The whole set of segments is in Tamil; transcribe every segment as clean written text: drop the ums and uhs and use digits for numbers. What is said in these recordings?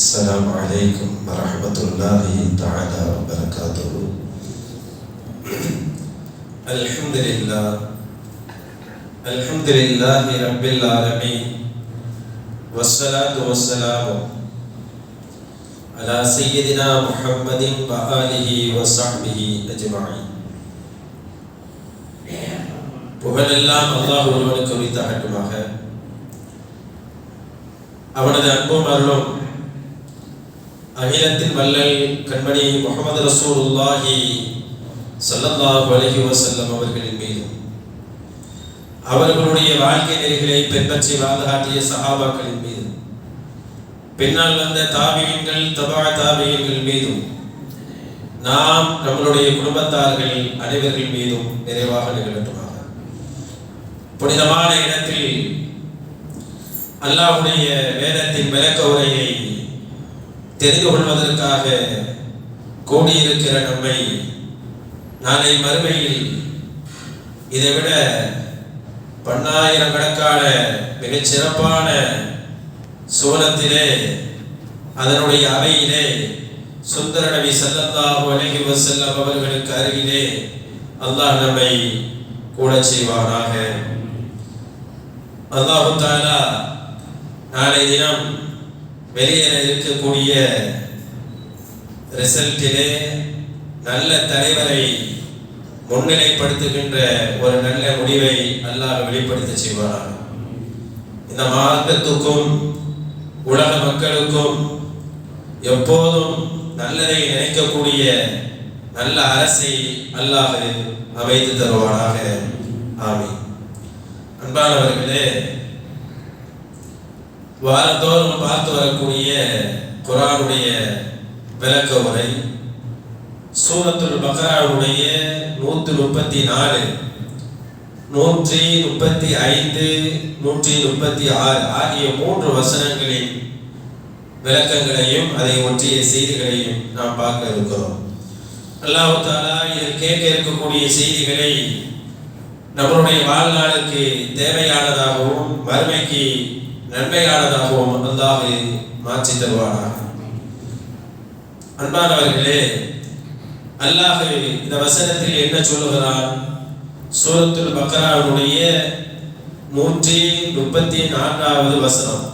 السلام عليكم ورحمة الله تعالى وبركاته. الحمد لله رب العالمين، والصلاة والسلام على سيدنا محمد وآله وصحبه أجمعين. புகழெல்லாம் அல்லாஹ் ஒருவனுக்கு உரித்தாகட்டுமாக. அவனது அன்பும் அருளும் அகிலத்தின் வல்லல் கண்மணி முஹம்மது ரசூலுல்லாஹி ஸல்லல்லாஹு அலைஹி வஸல்லம் அவர்களின் மீதும், அவர்களுடைய வாழ்க்கை நெறிகளை பின்பற்றி வாழ்ந்து காட்டிய சஹாபாக்களின் மீதும், பின்னால் வந்த தாபியீன்கள் தபா தாபியீன்கள் மீதும், நாம் நம்மளுடைய குடும்பத்தார்கள் அனைவர்கள் மீதும் நிறைவாக நிகழட்டுமாக. புனிதமான இடத்தில் அல்லாஹ்வுடைய வேதத்தின் விளக்க உரையை தெரிந்து கொள்வதற்காக கூடியிருக்கிற நம்மை நாளை மறுமையில் இதைவிட பன்னாயிரக்கணக்கான மிகச் சிறப்பான சோனத்திலே, அதனுடைய அவையிலே சுந்தர நபி ஸல்லல்லாஹு அலைஹி வஸல்லம் அவர்களுக்கு அருகிலே அல்லாஹ் நம்மை கூட செய்வானாக. அல்லாஹு தஆலா நாளை தினம் வெளியேற இருக்கக்கூடிய ரிசல்ட்டிலே நல்ல தலைவரை முன்னிலைப்படுத்துகின்ற ஒரு நல்ல முடிவை அல்லாஹ் வெளிப்படுத்த செய்வார். இந்த மார்க்கத்துக்கும் உலக மக்களுக்கும் எப்போதும் நல்லதை நினைக்கக்கூடிய நல்ல அரசை அல்லாஹ் அமைத்து தருவானாக. ஆமீன். அன்பானவர்களே, வாரந்தோறும் பார்த்து வரக்கூடிய குர்ஆனுடைய விளக்க உரை சூரத்துல் பக்ராவுடைய 134, 135, 136 ஆகிய 3 வசனங்களின் விளக்கங்களையும் அதை ஒற்றிய செய்திகளையும் நாம் பார்க்க இருக்கிறோம். அல்லாஹ் தஆலா இதில் கேட்க இருக்கக்கூடிய செய்திகளை நம்மளுடைய வாழ்நாளுக்கு தேவையானதாகவும் மறுமைக்கு நன்மையானதாகவும் அல்லாஹ் மாற்றி தருவானாக. அன்பானவர்களே, அல்லாஹ் இந்த வசனத்தில் என்ன சொல்லுகிறான்? சூரத்துல் பக்ராவுடைய 134வது வசனம்,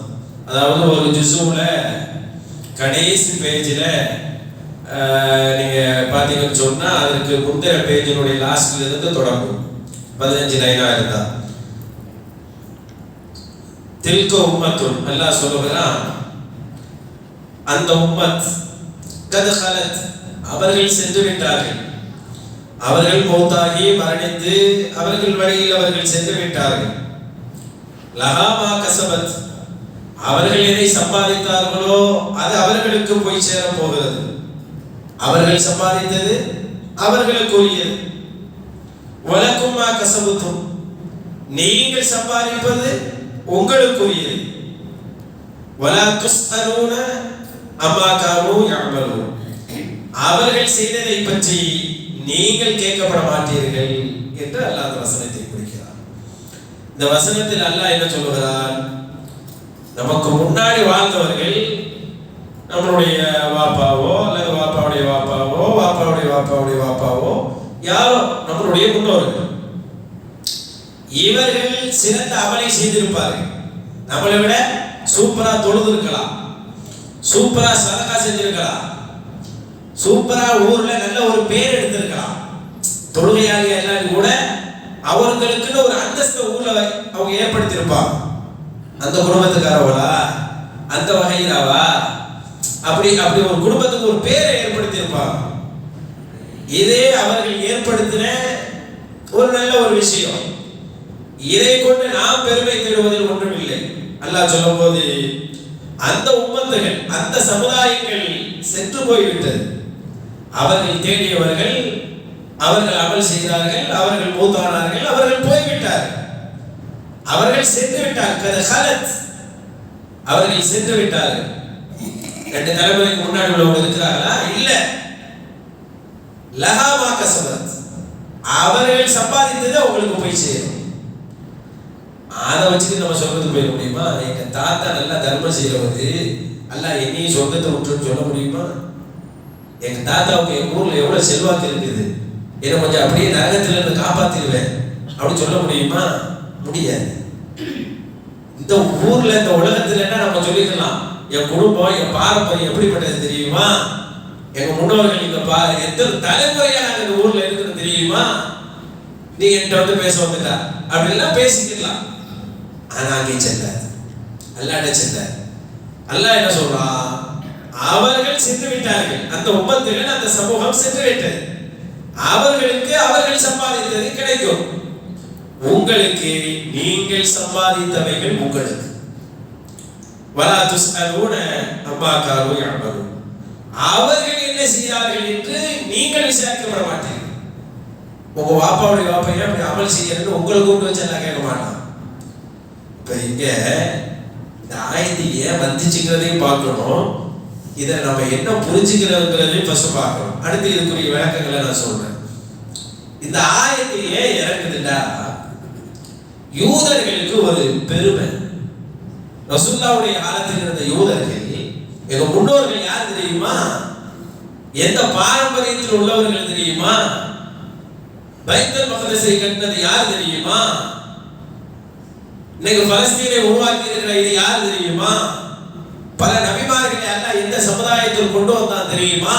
அதாவது ஒரு ஜுஸுல கடைசி பேஜில் நீங்க பார்த்தீங்கன்னு சொன்னா அதற்கு முந்தைய பேஜினுடைய லாஸ்ட்ல இருந்து தொடங்கும். 15 லைனா இருந்தா தில்க உம்மத்துன், அல்லாஹ் சொல்லுகிறான், அந்த உம்மத் கத் ஹலத், அவர்கள் சென்று விட்டார்கள், அவர்கள் மௌத்தாகி மரணித்து அவர்கள் வழியில் அவர்கள் சென்று விட்டார்கள். லஹா மா கஸபத், அவர்கள் எதை சம்பாதித்தார்களோ அது அவர்களுக்கு போய் சேர போகிறது. அவர்கள் சம்பாதித்தது அவர்களுக்கு உரியது. வலக்கும் மா கஸபத்தும், நீங்கள் சம்பாதிப்பது உங்களுக்குரியது. வலா துஸ்அலூன அம்மா கானூ யஅமலூன், அவர்கள் செய்ததை பற்றி நீங்கள் கேட்கப்பட மாட்டீர்கள் என்று அல்லாஹ் அந்த வசனத்தை குறிக்கிறார். இந்த வசனத்தில் அல்லாஹ் என்ன சொல்லுகிறான்? நமக்கு முன்னாடி வாழ்ந்தவர்கள், நம்மளுடைய வாப்பாவோ அல்லது வாப்பாவுடைய வாப்பாவோ வாப்பாவுடைய வாப்பாவுடைய வாப்பாவோ யாரோ நம்மளுடைய முன்னோர்கள், இவர்கள் சிறந்த அமலை செய்திருப்பார்கள். நம்மளை விட சூப்பரா தொழுது இருக்கலாம், சூப்பரா சதகா செஞ்சிருக்கலாம், சூப்பரா ஊர்ல நல்ல ஒரு பேர் எடுத்திருக்கலாம். தொழுகையாளி எல்லாம் கூட அவர்களுக்குன்னு ஒரு அந்தஸ்து ஊர்ல அவங்க ஏற்படுத்தியிருப்பாங்க. அந்த குடும்பத்துக்காரவளா, அந்த வகையிலாவா, அப்படி அப்படி ஒரு குடும்பத்துக்கு ஒரு பேரை ஏற்படுத்தியிருப்பாங்க. இதே அவர்கள் ஏற்படுத்தின ஒரு நல்ல ஒரு விஷயம். இதை கொண்டு நாம் பெருமை தேடுவதில் ஒன்றுமில்லை. அல்லாஹ் சொல்லும் போது அந்த உம்மத்துகள், அந்த சமுதாயங்கள் சென்று போய்விட்டது. அவர்கள் தேடியவர்கள், அவர்கள் அமல் செய்தார்கள், அவர்கள் மூத்தானார்கள், அவர்கள் போய்விட்டார்கள், அவர்கள் சென்று விட்டார்கள். அவர்கள் சென்று விட்டார்கள். 2 தலைமுறைக்கு முன்னாடி உள்ளவங்க இருக்கிறார்களா? இல்ல. லஹா மா கஸபத், அவர்கள் சம்பாதித்தது அவங்களுக்கு போய் சேரும். அதை வச்சுட்டு நம்ம சொல்றது போயிட முடியுமா? எங்க தாத்தா நல்லா தர்மம் செய்யறது, அல்லாஹ் என்னையும் சொர்க்கத்தை விட்டுன்னு சொல்ல முடியுமா? எங்க தாத்தாவுக்கு எங்க ஊர்ல எவ்வளவு செல்வாக்கு இருக்குது, என்னை கொஞ்சம் அப்படியே நரகத்துல இருந்து காப்பாத்திடுவேன் அப்படின்னு சொல்ல முடியுமா? முடியாது. இந்த ஊர்ல இந்த உலகத்துல என்ன நம்ம சொல்லிக்கலாம், என் குடும்பம் என் பாரம்பரியம் எப்படிப்பட்டது தெரியுமா, எங்க முன்னோர்கள் இங்க எத்தனை தலைமுறையா நாங்க இந்த ஊர்ல இருக்கிறது தெரியுமா, நீ என்கிட்ட வந்து பேச வந்துட்டா அப்படின்லாம் பேசிக்கலாம். ஆனா அங்கே செல்லாது, அல்லாஹ்ட்ட செல்லாது. அல்லாஹ் என்ன சொல்றான், அவர்கள் சென்று விட்டார்கள், அந்த உம்மத்துகள் அந்த சமூகம் சென்று விட்டது, அவர்களுக்கு அவர்கள் சம்பாதித்தது கிடைக்கும், உங்களுக்கு நீங்கள் சம்பாதித்தவைகள் உங்களுக்கு. வலா துஸ்அலூன அம்மா கானூ யஅமலூன், அவர்கள் என்ன செய்தார்கள் என்று நீங்கள் விசாரிக்கப்பட மாட்டீர்கள். உங்க வாப்பாவுடைய வாப்பையா அப்படி அமல் செய்யறது உங்களை கூப்பிட்டு வச்சு எல்லாம் கேட்க மாட்டான். இப்ப இங்க இந்த ஆயத்தை ஏன் வந்துச்சுங்கிறதையும் பார்க்கணும், இதை நம்ம என்ன புரிஞ்சுக்கிறதுங்கிறதையும் ஃபர்ஸ்ட் பார்க்கணும். அடுத்து இதுக்குரிய விளக்கங்களை நான் சொல்றேன். இந்த ஆயத்தை ஏன் இறக்குதுன்னா, யூதர்களுக்கு ஒரு பெருமை. ரசூலுல்லாஹ்வுடைய காலத்தில் இருந்த யூதர்கள், எங்க முன்னோர்கள் யார் தெரியுமா, எந்த பாரம்பரியத்தில் உள்ளவர்கள் தெரியுமா, பைத்துல் மக்தஸை கட்டினது யார் தெரியுமா, இன்னைக்கு பலஸ்தீனை உருவாக்கி இருக்கிற இது யார் தெரியுமா, பல நபிமார்களை அல்லாஹ் எந்த சமுதாயத்தில் கொண்டு வந்தான் தெரியுமா,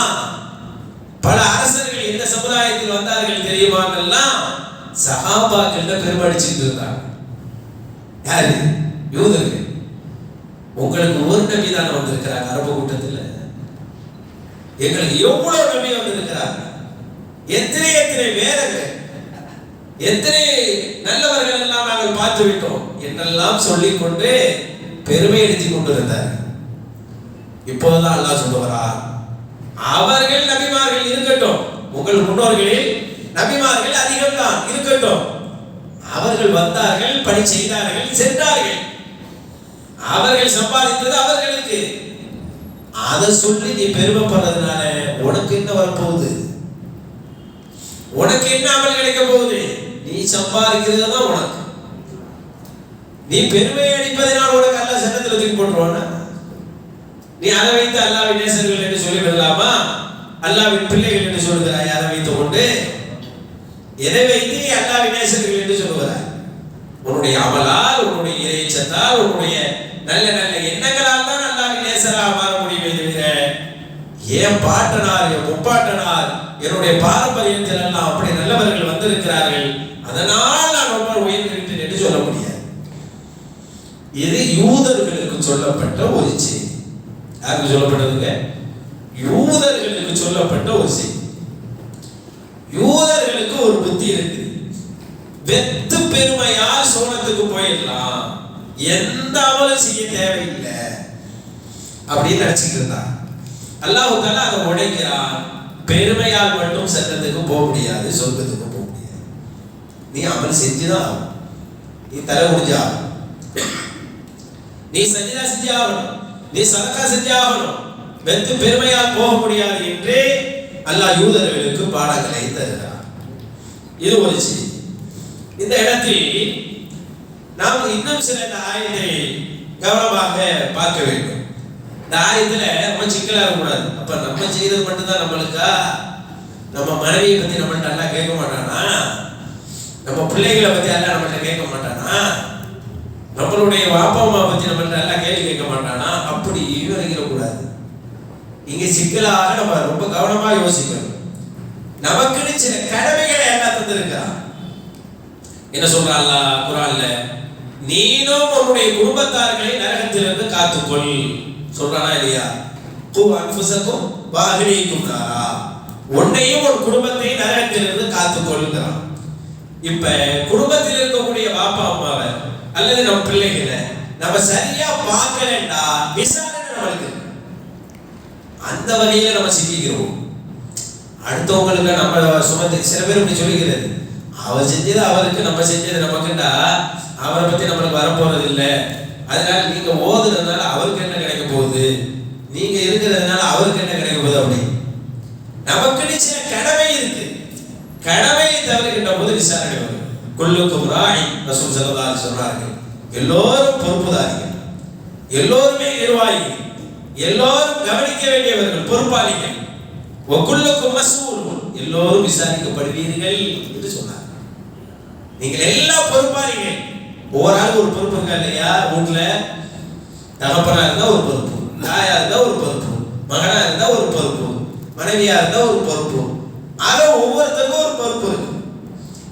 பல அரசர்கள் எந்த சமுதாயத்தில் வந்தார்கள் தெரியுமான்னெல்லாம் சஹாபாக்கள்ல பெருமடிச்சுட்டு இருந்தாங்க. யாரு? யூதர்கள். உங்களுக்கு ஒரு நபி தானே வந்திருக்கிறாங்க அரபு கூட்டத்தில், எங்களுக்கு எவ்வளவு நபி வந்திருக்கிறாங்க, எத்தனை எத்தனை வேதங்கள், எத்தனை நல்லவர்கள் எல்லாம் நாங்கள் பார்த்து விட்டோம் என்னெல்லாம் சொல்லிக் கொண்டு பெருமை எடுத்து கொண்டிருந்தார். இப்போதுதான் அல்லாஹ் சொல்லுவார், அவர்கள் நபிமார்கள் இருக்கட்டும், உங்கள் முன்னோர்களில் நபிமார்கள் அதிகம் தான் இருக்கட்டும், அவர்கள் வந்தார்கள், பணி செய்தார்கள், சென்றார்கள், அவர்கள் சம்பாதித்தது அவர்களுக்கு. அதை சொல்லி நீ பெருமைப்படுறதுனால உனக்கு என்ன வரப்போகுது, உனக்கு என்ன அமல் கிடைக்க போகுது? நீ சம்பாதிக்கிறது தான் உனக்கு. நீ பெருமை அடிப்பதனால் உனக்கு அல்லாஹ் சட்டத்தில் தூக்கி போட்டுருவானா? நீ அதை வைத்து அல்லாஹ்வின் நேசர்கள் என்று சொல்லி விடலாமா? அல்லாஹ்வின் பிள்ளைகள் என்று சொல்லுகிறாய், அதை வைத்துக் கொண்டு எதை வைத்து நீ அல்லாஹ்வின் நேசர்கள் என்று சொல்லுகிறாய்? உன்னுடைய அமலால், உன்னுடைய இறைச்சத்தால், உன்னுடைய நல்ல நல்ல எண்ணங்களால் தான் அல்லாஹ்வின் நேசராக மாற முடியுமே தவிர, ஏன் பாட்டனார் என் முப்பாட்டனார் என்னுடைய பாரம்பரியத்தில் எல்லாம் அப்படி நல்லவர்கள் வந்திருக்கிறார்கள், அதனால் நான் ரொம்ப உயர்ந்திருக்கிறேன் என்று சொல்ல முடியாது. இது யூதர்களுக்கு சொல்லப்பட்ட ஒரு செய்தி. யாருக்கு சொல்லப்பட்டதுங்க? யூதர்களுக்கு சொல்லப்பட்ட ஒரு செய்தி. யூதர்களுக்கு ஒரு புத்தி இருக்கு, வெத்து பெருமையால் சோனத்துக்கு போயிடலாம், எந்த அமலும் செய்ய தேவையில்லை அப்படின்னு நினைச்சுட்டு இருந்தாங்க. அல்லாஹ் தஆலா அதை உடைக்கிறான், பெருமையால் மட்டும் சட்டத்துக்கு போக முடியாது, சொர்க்கத்துக்கு போக முடியாது. நீ அமல் செஞ்சுதான், நீ தலை முடிஞ்சா, நீ சஜிதா செஞ்சாகணும், நீ சதகா செஞ்சாகணும், வெத்து பெருமையால் போக முடியாது என்று அல்லாஹ் யூதர்களுக்கு பாடங்களை தருகிறார். இது ஒரு செய்தி. இந்த இடத்தில் நாம் இன்னும் சில இந்த ஆயத்தை கவனமாக பார்க்க வேண்டும். இந்த ஆயத்துல நம்ம சிக்கலா இருக்கக்கூடாது. அப்ப நம்ம செய்யறது மட்டும்தான் நம்மளுக்கா? நம்ம மனைவியை பத்தி நம்மள்ட்ட எல்லாம் கேட்க மாட்டானா? நம்ம பிள்ளைகளை பத்தி எல்லாம் நம்மள்ட்ட கேட்க மாட்டானா? நம்மளுடைய வாப்பா அம்மா பத்தி நம்மள்ட்ட எல்லாம் கேள்வி கேட்க மாட்டானா? அப்படி விவரிக்கக்கூடாது. இங்க சிக்கலாக நம்ம ரொம்ப கவனமா யோசிக்கணும். நமக்குன்னு சில கடமைகளை எல்லாம் தந்திருக்கிறான். என்ன சொல்றான் அல்லாஹ் குர்ஆன்ல? நீனும் உன்னுடைய குடும்பத்தார்களை நரகத்திலிருந்து காத்துக்கொள் சொல்றானா இல்லையா? கு அன்ஃபுஸக்கும் வஅஹ்லீக்கும் நாரா, உன்னையும் உன் குடும்பத்தையும் நரகத்திலிருந்து காத்துக்கொள்ளுங்கிறான். இப்ப குடும்பத்தில் இருக்கக்கூடிய பாப்பா அம்மாவை அல்லது நம்ம பிள்ளைகளை நம்ம சரியா பார்க்கலன்னா விசாரணை நம்மளுக்கு அந்த வகையில நம்ம சிக்கிக்கிறோம். அடுத்தவங்களுக்கு நம்ம சுமந்து சில பேர் இப்படி சொல்லிக்கிறது, அவர் செஞ்சது அவருக்கு, நம்ம செஞ்சது நமக்குண்டா, அவரை பத்தி நம்மளுக்கு வரப்போறது இல்லை, அதனால நீங்க ஓதுறதுனால அவருக்கு என்ன கிடைக்க போகுது, நீங்க இருக்கிறதுனால அவருக்கு என்ன கிடைக்க போகுது, அப்படி நமக்கு சில கடமை இருக்கு. கடமையை தவறுகின்ற போது விசாரணை வரும். குல்லுக்கும் ராய் ரசூல் ஸல்லல்லாஹு அலைஹி சொல்றார்கள், எல்லோரும் பொறுப்புதாரிகள், எல்லோருமே நிர்வாகிகள், எல்லோரும் கவனிக்க வேண்டியவர்கள், பொறுப்பாளிகள். வகுல்லுக்கும் மஸ்ஊல், எல்லோரும் விசாரிக்கப்படுவீர்கள் என்று சொன்னார். நீங்கள் எல்லாம் பொறுப்பாளிகள். ஒவ்வொரு ஆளுக்கு ஒரு பொறுப்பு இருக்கா இல்லையா? வீட்டுல தகப்பனா இருந்தா ஒரு பொறுப்பு, தாயா இருந்தா ஒரு பொறுப்பு, மகனா இருந்தா ஒரு பொறுப்பு, மனைவியா இருந்தா ஒரு பொறுப்பு. ஆக ஒவ்வொருத்தருக்கும் ஒரு பொறுப்பு இருக்கு.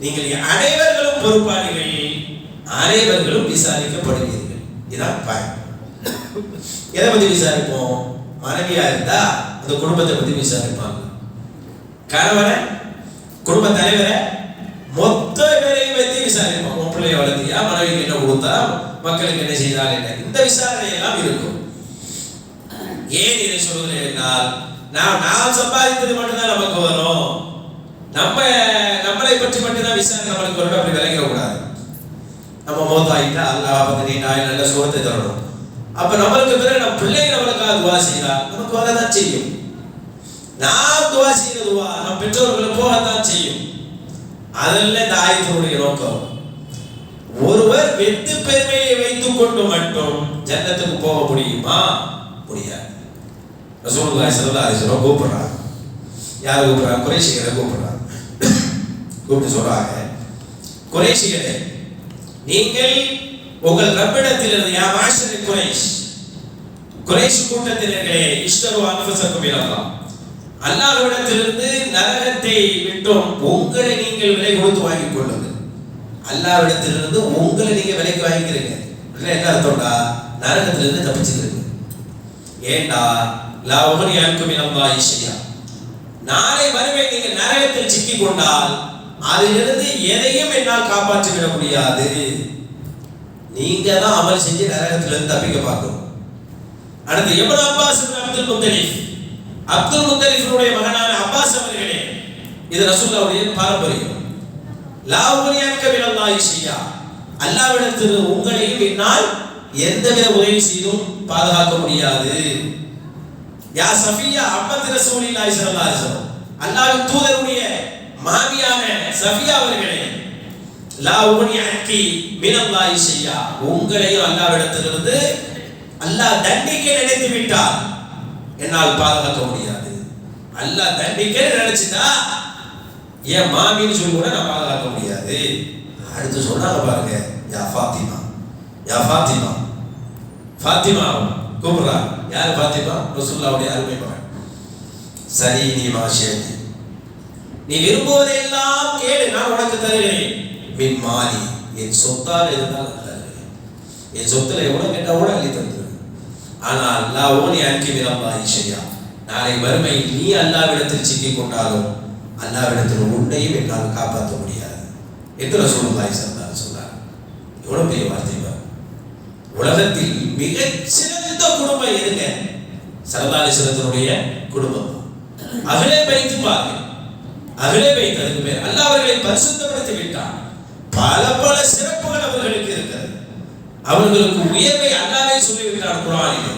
நீங்கள் அனைவர்களும் பொறுப்பாளிகள், அனைவர்களும் விசாரிக்கப்படுவீர்கள். இதான் பாயிண்ட். எதை பத்தி விசாரிப்போம்? மனைவியா இருந்தா அந்த குடும்பத்தை பத்தி விசாரிப்பாங்க. கணவனை, குடும்ப தலைவரை, மொத்த பேரையும் பத்தி விசாரிப்போம். உன் பிள்ளைய வளர்த்தியா, மனைவிக்கு என்ன கொடுத்தா, மக்களுக்கு என்ன செய்தால் என்ன, இந்த விசாரணை எல்லாம் இருக்கும். ஏன் இதை சொல்கிறேன் என்றால், நாம் சம்பாதித்தது மட்டும்தான் நமக்கு வரும், நம்மளை பற்றி மட்டும்தான் விசாரணை நம்மளுக்கு வரும், அப்படி விளங்கிட கூடாது. நம்ம மோதாயிட்டா அல்லாஹ் பத்தி நல்ல சுகத்தை தரணும். அப்ப நம்மளுக்கு பிறகு நம்ம பிள்ளைங்க நம்மளுக்காக துவா செய்யலாம், நமக்கு வரதான் செய்யும். நாம் துவா செய்யற துவா நம் பெற்றோர்களுக்கு போகத்தான் செய்யும். அதல்ல இந்த ஆயத்தினுடைய நோக்கம். ஒருவர் வெத்து பெருமையை வைத்துக் கொண்டு மட்டும் ஜன்னத்துக்கு போக முடியுமா? முடியாது. ரசூலுல்லாஹி ஸல்லல்லாஹு அலைஹி வஸல்லம் கூப்பிடுறாங்க. யாரை கூப்பிடுறாங்க? குறைஷிகளை கூப்பிடுறாங்க. கூப்பிட்டு சொல்றாங்க, குறைஷிகளே, நீங்கள் உங்கள் ரப்பிடத்திலிருந்து, யா மாஷர் குறைஷ், குறைஷ் கூட்டத்தினர்களே, இஷ்டரு அன்ஃபஸக்கும் இலல்லாஹ், அல்லாஹ்விடத்திலிருந்து நரகத்தை விட்டும் உங்களை நீங்கள் விலை கொடுத்து வாங்கிக் கொள்ளுங்கள். அல்லாஹ்விடத்திலிருந்து உங்களை நீங்க விலைக்கு வாங்கிக்கிறீங்க. என்ன அர்த்தம்டா? நரகத்திலிருந்து தப்பிச்சுக்கிறீங்க. ஏண்டா லா உக்னி அன்கும் மினல்லாஹி ஷைஆ, நாளை மறுமை நீங்கள் நரகத்தில் சிக்கிக் கொண்டால் அதிலிருந்து எதையும் என்னால் காப்பாற்றிவிட முடியாது. நீங்க தான் அமல் செஞ்சு நரகத்திலிருந்து தப்பிக்க பார்க்கணும். அடுத்து இப்னு அப்பாஸ் இப்னு அப்துல் முத்தலிஃப், அப்துல் முத்தலிஃபினுடைய மகனான அப்பாஸ் அவர்களே, இது ரசூலுல்லாஹ்வுடைய பாரம்பரியம். லா உக்னி அன்கும் மினல்லாஹி ஷைஆ, அல்லாஹ்விடத்தில் உங்களையும் என்னால் எந்தவித உதவி செய்தும் பாதுகாக்க முடியாது. யா சஃபியா அம்மத் ரசூலுல்லாஹி ஸல்லல்லாஹு அலைஹி வஸல்லம், அல்லாஹ்வின் தூதருடைய மாமியான சஃபியா அவர்களே, லா உக்னி அன்கி மினல்லாஹி ஷைஆ, உங்களையும் அல்லாஹ்விடத்திலிருந்து அல்லாஹ் தண்டிக்க நினைத்து விட்டால் என்னால் பாதுகாக்க முடியாது. அல்லாஹ் தண்டிக்க நினைச்சிட்டா என் மாமின்னு சொல்லி கூட நான் பாதுகாக்க முடியாது. அடுத்து சொன்னாங்க பாருங்க, யா ஃபாத்திமா, யா ஃபாத்திமா, ஃபாத்திமா கூப்பிடுறாங்க. யார் ஃபாத்திமா? ரசூலுல்லாஹ்வுடைய அருமை மகன். சரி, நீ மாஷேதி, நீ விரும்புவதெல்லாம் கேளு, நான் உனக்கு தருகிறேன். மின் மாலி, என் சொத்தால் இருந்தால் தருகிறேன். என் சொத்துல எவ்வளவு கேட்டா கூட அள்ளி தந்துருவேன். ஆனால் லா உக்னி அன்கி மினல்லாஹி ஷைஆ, நாளை மறுமையில் நீ அல்லாஹ்விடத்தில் சிக்கிக் கொண்டாலும் அல்லாஹ்விடத்தில் உன்னையும் என்னால் காப்பாற்ற முடியாது என்று ரசூலுல்லாஹி ஸல்லல்லாஹு அலைஹி வஸல்லம் சொன்னார். எவ்வளவு பெரிய வார்த்தை! உலகத்தில் மிகச்சிறந்த குடும்பம் எதுங்க? ஸல்லல்லாஹு அலைஹி வஸல்லமுடைய குடும்பம். அகலே பைத்து பாருங்க, அகலே பைத்து, அதுக்கு பேர் அல்லாஹ் அவர்களை பரிசுத்தப்படுத்தி விட்டார். பல பல சிறப்புகள் அவர்களுக்கு இருக்கிறது. அவர்களுக்கு உயர்வை அல்லாஹ்வே சொல்லிவிட்டார் குர்ஆனிலே.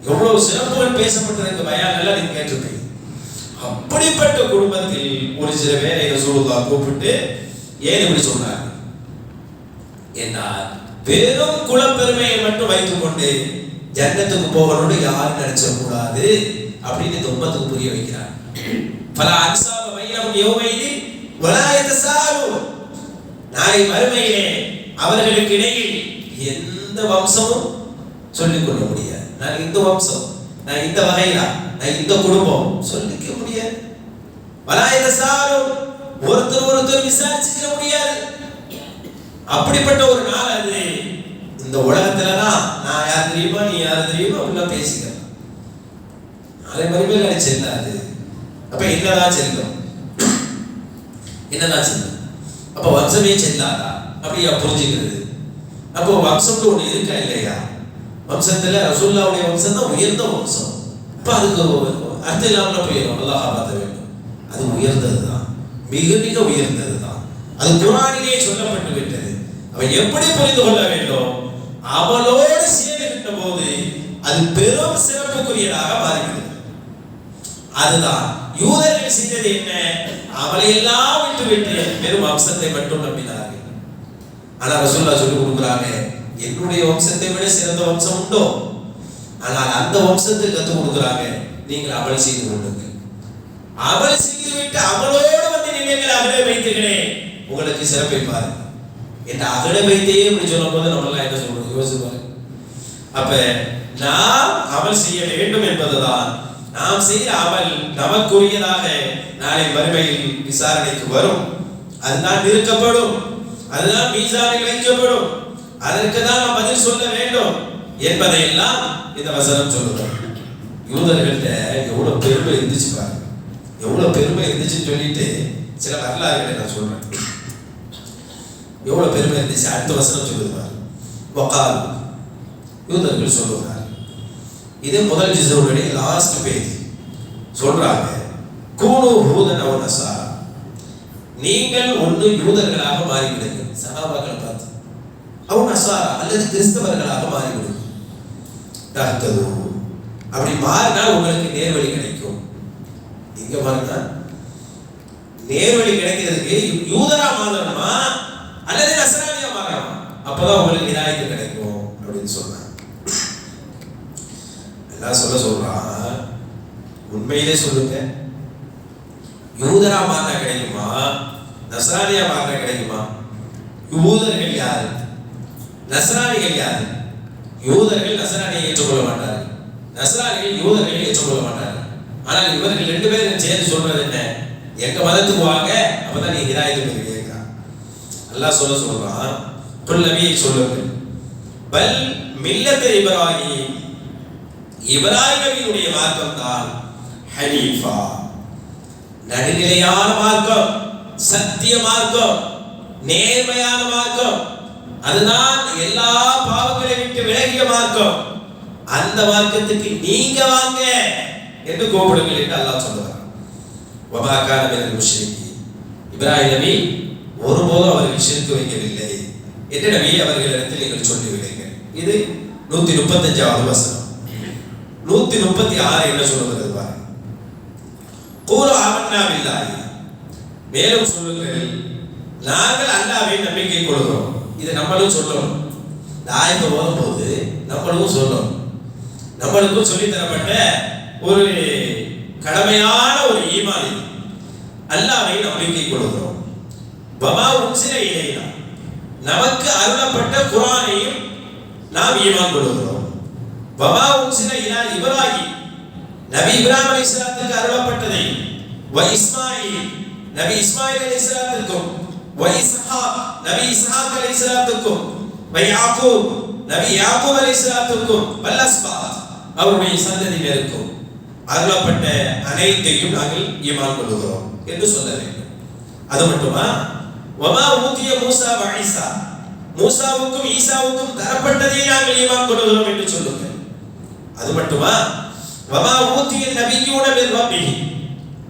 எவ்வளவு சிறப்புகள் பேசப்பட்டிருக்க பயான் எல்லாம் நீங்க கேட்டிருப்பீங்க. அப்படிப்பட்ட குடும்பத்தில் ஒரு சில பேரை ரசூலுல்லாஹ் கூப்பிட்டு ஏன் இப்படி சொன்னார் என்றால், வெறும் குலப்பெருமையை மட்டும் வைத்துக் கொண்டு ஜன்னத்துக்கு போகணும்னு யாரும் நினைச்சக்கூடாது அப்படின்னு இந்த உம்மத்துக்கு புரிய வைக்கிறார். பல அன்சாப பைனஹும் யௌமைதின் வலா யதசாலூன், நாளை மறுமையிலே அவர்களுக்கு இடையில் எந்த வம்சமும் சொல்லிக் கொள்ள முடியாது. நான் இந்த வம்சம், நான் இந்த வகையா, நான் இந்த குடும்பம் சொல்லிக்க முடியாது. வலா யதசாலூன், ஒருத்தர் விசாரிச்சுக்க முடியாது. அப்படிப்பட்ட ஒரு நாள் அது. இந்த உலகத்துலதான் நான் யார் தெரியுமா, நீ யார் தெரியுமா அப்படிலாம் பேசிக்கலாம். நாளை மறுமையில் செல்லாது. அப்ப என்னதான் செல்லும்? என்னதான் செல்லும்? அப்ப வம்சமே செல்லாதா? அப்படியா புரிஞ்சுக்கிறது? அப்போ வம்சம்னு ஒண்ணு இருக்கா இல்லையா? வம்சத்துல ரசூலுல்லாஹ்வுடைய வம்சம் தான் உயர்ந்த வம்சம். அப்ப அதுக்கு அர்த்தம் இல்லாமல போயிடும். அல்லாஹ் காப்பாற்ற வேண்டும். அது உயர்ந்ததுதான், மிக மிக உயர்ந்ததுதான். அது குர்ஆனிலே சொல்லப்பட்டு விட்டது. அவன் எப்படி புரிந்து கொள்ள வேண்டும்? அவளோடு சேர்க்கின்ற போது அது பெரும் சிறப்புக்குரியதாக மாறிவிடுது. அதுதான் யூதர்கள் செய்தது என்ன? அவளை எல்லாம் விட்டு வெறும் வம்சத்தை மட்டும் நம்பினார்கள். ஆனா ரசூலுல்லாஹ் சொல்லி கொடுக்குறாங்க, என்னுடைய வம்சத்தை விட சிறந்த வம்சம் உண்டோ? ஆனால் அந்த வம்சத்துக்கு கற்றுக் கொடுக்குறாங்க, நீங்கள் அமல் செய்து கொள்ளுங்கள். அமல் செய்து விட்டு அமலோடு வந்து நீங்கள் அகல வைத்துகளே உங்களுக்கு சிறப்பை பாருங்க. என்ற அகல வைத்தையே இப்படி சொல்லும் போது நம்மளாம் என்ன சொல்றோம் யோசிச்சு பாருங்க. அப்ப நாம் அமல் செய்ய வேண்டும் என்பதுதான், நாம் செய்த அமல் நமக்குரியதாக நாளை மறுமையில் விசாரணைக்கு வரும், அதுதான் நிறுக்கப்படும், அதுதான் மீசானில் வைக்கப்படும், அதற்கு தான் நாம் பதில் சொல்ல வேண்டும் என்பதையெல்லாம் இந்த வசனம் சொல்லுவோம். யூதர்கள்ட்ட எவ்வளவு பெருமை இருந்துச்சு பாருங்க, எவ்வளவு பெருமை இருந்துச்சுன்னு சொல்லிட்டு சில வரலாறுகளை நான் சொல்றேன். எவ்வளவு பெருமை இருந்துச்சு அடுத்த வசனம் சொல்லுவார். வகால் யூதர்கள் சொல்லுவார், இது முதல் ஜிஸுடைய லாஸ்ட் பேஜ் சொல்றாங்க, கூனு ஹூதன் அவ நஸாரா, நீங்கள் ஒன்று யூதர்களாக மாறிவிடுங்க, சஹாபாக்களை பார்த்து, அவ நஸாரா அல்லது கிறிஸ்தவர்களாக மாறிவிடுங்க. தஹ்தது, அப்படி மாறினால் உங்களுக்கு நேர்வழி கிடைக்கும். இங்க பாருங்க, நேர்வழி கிடைக்கிறதுக்கு யூதரா மாறணுமா அல்லது நஸ்ரானியா மாறணுமா, அப்பதான் உங்களுக்கு ஹிதாயத் கிடைக்கும் அப்படின்னு சொன்னாங்க. எல்லாம் சொல்றான், உண்மையிலே சொல்லுங்க, யூதரா மாறினா கிடைக்குமா நஸ்ரானியா மாறினா கிடைக்குமா? யூதர்கள் யாரு, நஸ்ரானிகள் யாரு? யூதர்கள் நஸ்ரானியை ஏற்றுக்கொள்ள மாட்டார்கள், நஸ்ரானிகள் யூதர்களை ஏற்றுக்கொள்ள மாட்டார்கள். ஆனால் இவர்கள் ரெண்டு பேரும் சேர்ந்து சொல்றது என்ன, எங்க மதத்துக்கு வாங்க, அப்பதான் நீ ஹிதாயத்து பெறுவீங்க. அல்லாஹ் சொல்றான், குல் நபியை சொல்லுங்கள், பல் மில்லத் இப்ராஹிம், இப்ராஹிம் நபியுடைய மார்க்கம் தான் ஹனீஃபா, நடுநிலையான மார்க்கம், சத்திய மார்க்கம், நேர்மையான மார்க்கம், அதுதான் எல்லா பாவங்களை விட்டு விலகிய மார்க்கம். அந்த மார்க்கத்துக்கு நீங்க வாங்க என்று கூப்பிடுங்கள் என்று அல்லாஹ் சொல்றார். வமா கான மினல் முஷ்ரிகீன், இப்ராஹிம் நபி ஒருபோதும் அவர்கள் ஷிர்க் வைக்கவில்லை என்று நபி அவர்களிடத்தில் நீங்கள் சொல்லிவிடுங்கள். இது 135வது வசனம். 136 என்ன சொல்லுகிறது பாருங்க, கூலு ஆமன்னா பில்லாஹி, மேலும் சொல்லுங்கள், நாங்கள் அல்லாஹ்வை நம்பிக்கை கொள்கிறோம். இது நம்மளும் சொல்லணும், இந்த ஆயத்தை ஓதும் போது நம்மளும் சொல்லணும், நம்மளுக்கும் சொல்லி தரப்பட்ட ஒரு கடமையான ஒரு ஈமான் இது. அல்லாஹ்வை நம்பிக்கை கொள்கிறோம். வமா உன்சில இலைனா, நமக்கு அருளப்பட்ட குர்ஆனையும் நாம் ஈமான் கொள்கிறோம். வமா உன்சில இலா இப்ராஹிம், நபி இப்ராஹிம் அலைஹிஸ்ஸலாத்துக்கு அருளப்பட்டதை, வ இஸ்மாயில், நபி இஸ்மாயில் அலைஹிஸ்ஸலாத்துக்கும், வ இஸ்ஹாக், நபி இஸ்ஹாக் அலைஹிஸ்ஸலாத்துக்கும், வ யாக்கூப், நபி யாக்கூப் அலைஹிஸ்ஸலாத்துக்கும், வல் அஸ்பாத், அவருடைய சந்ததியினருக்கும் அருளப்பட்ட அனைத்தையும் நாங்கள் ஈமான் கொள்கிறோம் என்று சொல்ல வேண்டும். அது மட்டுமா, வமா ஊதிய மூசா வ ஈசா, மூசாவுக்கும் ஈசாவுக்கும் தரப்பட்டதை நாங்கள் ஈமான் கொள்கிறோம் என்று சொல்லுங்கள். அது மட்டுமா, வமா ஊதிய நபியூன மின் ரப்பிஹி,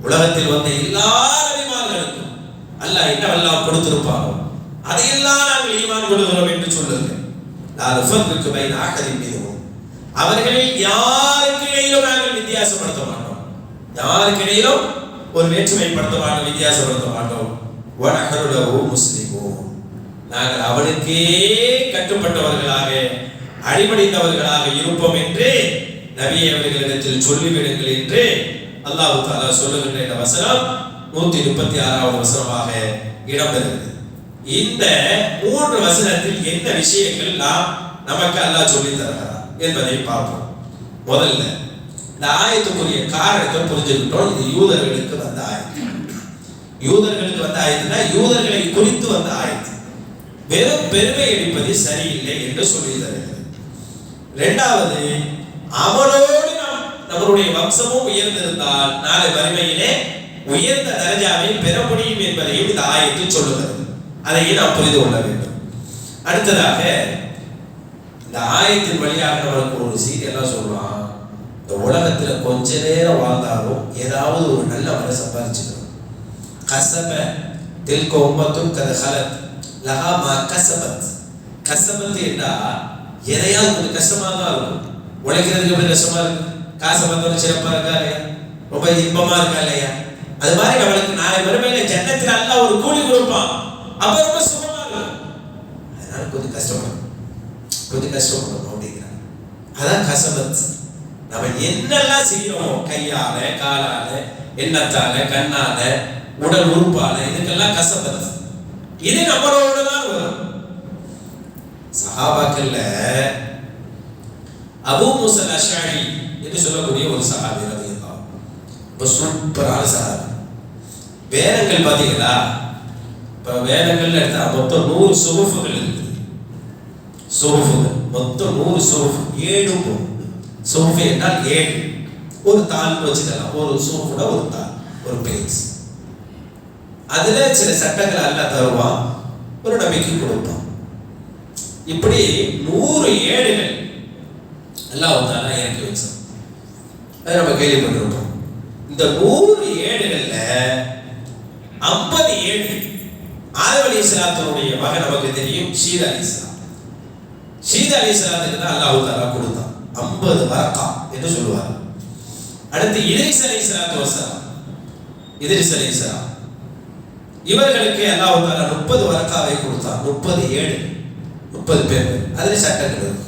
உலகத்தில் வந்த எல்லா நபிமார்களுக்கும் அல்லாஹ் என்னவெல்லாம் கொடுத்திருப்பாரோ அதையெல்லாம் நாங்கள் ஈமான் கொள்கிறோம் என்று சொல்லுங்கள். லா நுஃபர்ரிகு பைன அஹதின் மின்ஹும், அவர்களில் யாருக்கு இடையிலும் நாங்கள் வித்தியாசப்படுத்த மாட்டோம், யாருக்கு இடையிலும் ஒரு வேற்றுமைப்படுத்த மாட்டோம், வித்தியாசப்படுத்த மாட்டோம். வ நஹ்னு லஹு முஸ்லிமூன், நாங்கள் அவனுக்கே கட்டுப்பட்டவர்களாக அடிபணிந்தவர்களாக இருப்போம் என்று நபி அவர்களிடத்தில் சொல்லிவிடுங்கள் என்று அல்லாஹ் தஆலா சொல்லுகின்ற இந்த வசனம் 136வது வசனமாக இடம்பெறுகிறது. இந்த 3 வசனத்தில் என்ன விஷயங்கள் நமக்கு அல்லாஹ் சொல்லி தருகிறார் என்பதை பார்ப்போம். முதல்ல இந்த ஆயத்துக்குரிய காரணத்தை புரிஞ்சுக்கிட்டோம். இது யூதர்களுக்கு வந்த ஆயத்து. யூதர்களுக்கு வந்த ஆயத்துனா யூதர்களை குறித்து வந்த ஆயத்து. வெறும் பெருமை அடிப்பது சரியில்லை என்று சொல்லி தருகிறது. இரண்டாவது, அவனோடு நம்மளுடைய வம்சமும் உயர்ந்திருந்தால் நாளை வறுமையிலே உயர்ந்த தரஜாவை பெற முடியும் என்பதையும் இந்த ஆயத்து சொல்லுகிறது. அதையும் நாம் புரிந்து கொள்ள வேண்டும். அடுத்ததாக இந்த ஆயத்தின் வழியாக நம்மளுக்கு ஒரு செய்தி எல்லாம் சொல்றான், இந்த உலகத்துல கொஞ்ச நேரம் வாழ்ந்தாலும் ஏதாவது ஒரு நல்ல மன சம்பாதிச்சுக்கணும். கசப தில்க உம்மத்தும் கத ஹலத் லஹா மா கசபத். கசபத் என்றா எதையாவது கொஞ்சம் கஷ்டமா தான் இருக்கும். உழைக்கிறதுக்கு எப்படி கஷ்டமா இருக்கு, காசை வந்தவங்க சிறப்பா இருக்கா இல்லையா, ரொம்ப இன்பமா இருக்கா இல்லையா, அது மாதிரி நம்மளுக்கு நாளை மறுமையில ஜன்னத்தில் அல்லாஹ் ஒரு கூலி கொடுப்பான், அப்ப ரொம்ப சுகமா இருக்கும். அதனால கொஞ்சம் கஷ்டப்படும் அப்படிங்கிறாங்க. அதான் கசபத். நம்ம என்னெல்லாம் செய்யறோமோ கையால, காலால, எண்ணத்தால, கண்ணால, உடல் உறுப்பால, இதுக்கெல்லாம் கசபத். இது நம்மளோட தான் வரும். சஹாபாக்கள்ல அபூ மூஸா அல்-அஷ்அரி என்று சொல்லக்கூடிய ஒரு சஹாபி ரலியல்லாஹு அன்ஹு, சூப்பரான சஹாபி. வேதங்கள் பாத்தீங்களா? இப்ப வேதங்கள் எடுத்தா மொத்தம் 100 சுஹுஃபுகள் இருக்குது. சுஹுஃபுகள் மொத்தம் 100 சுஹுஃப். 7 சுஹுஃப் என்றால் 7. ஒரு தாள் வச்சுக்கலாம். ஒரு சுஹுஃபுட ஒரு தாள், ஒரு பேஜ். அதுல சில சட்டங்கள் அல்லாஹ் தருவான், ஒரு நபிக்கு கொடுப்பான். இப்படி 100 ஏடுகள் அல்லாஹ் தஆலா இறக்கி வச்சான். அதை நம்ம கேள்விப்பட்டிருப்போம். இந்த 100 ஏடுகள்ல 50 ஏடு ஆதம் அலைஹிஸ்ஸலாத்துடைய மகன் நமக்கு தெரியும், ஷீத் அலைஹிஸ்ஸலாம். ஷீத் அலைஹிஸ்ஸலாத்துக்கு தான் அல்லாஹ் தஆலா கொடுத்தான் 50 வரக்கா என்று சொல்லுவார். அடுத்து இத்ரீஸ் அலைஹிஸ்ஸலாத்து வஸலாம், இத்ரீஸ் அலைஹிஸ்ஸலாம் இவர்களுக்கு அல்லாஹ் தஆலா 30 வரக்காவை கொடுத்தான். 30 ஏடு, 30 பேர். அதில் சட்டங்கள் இருக்கும்.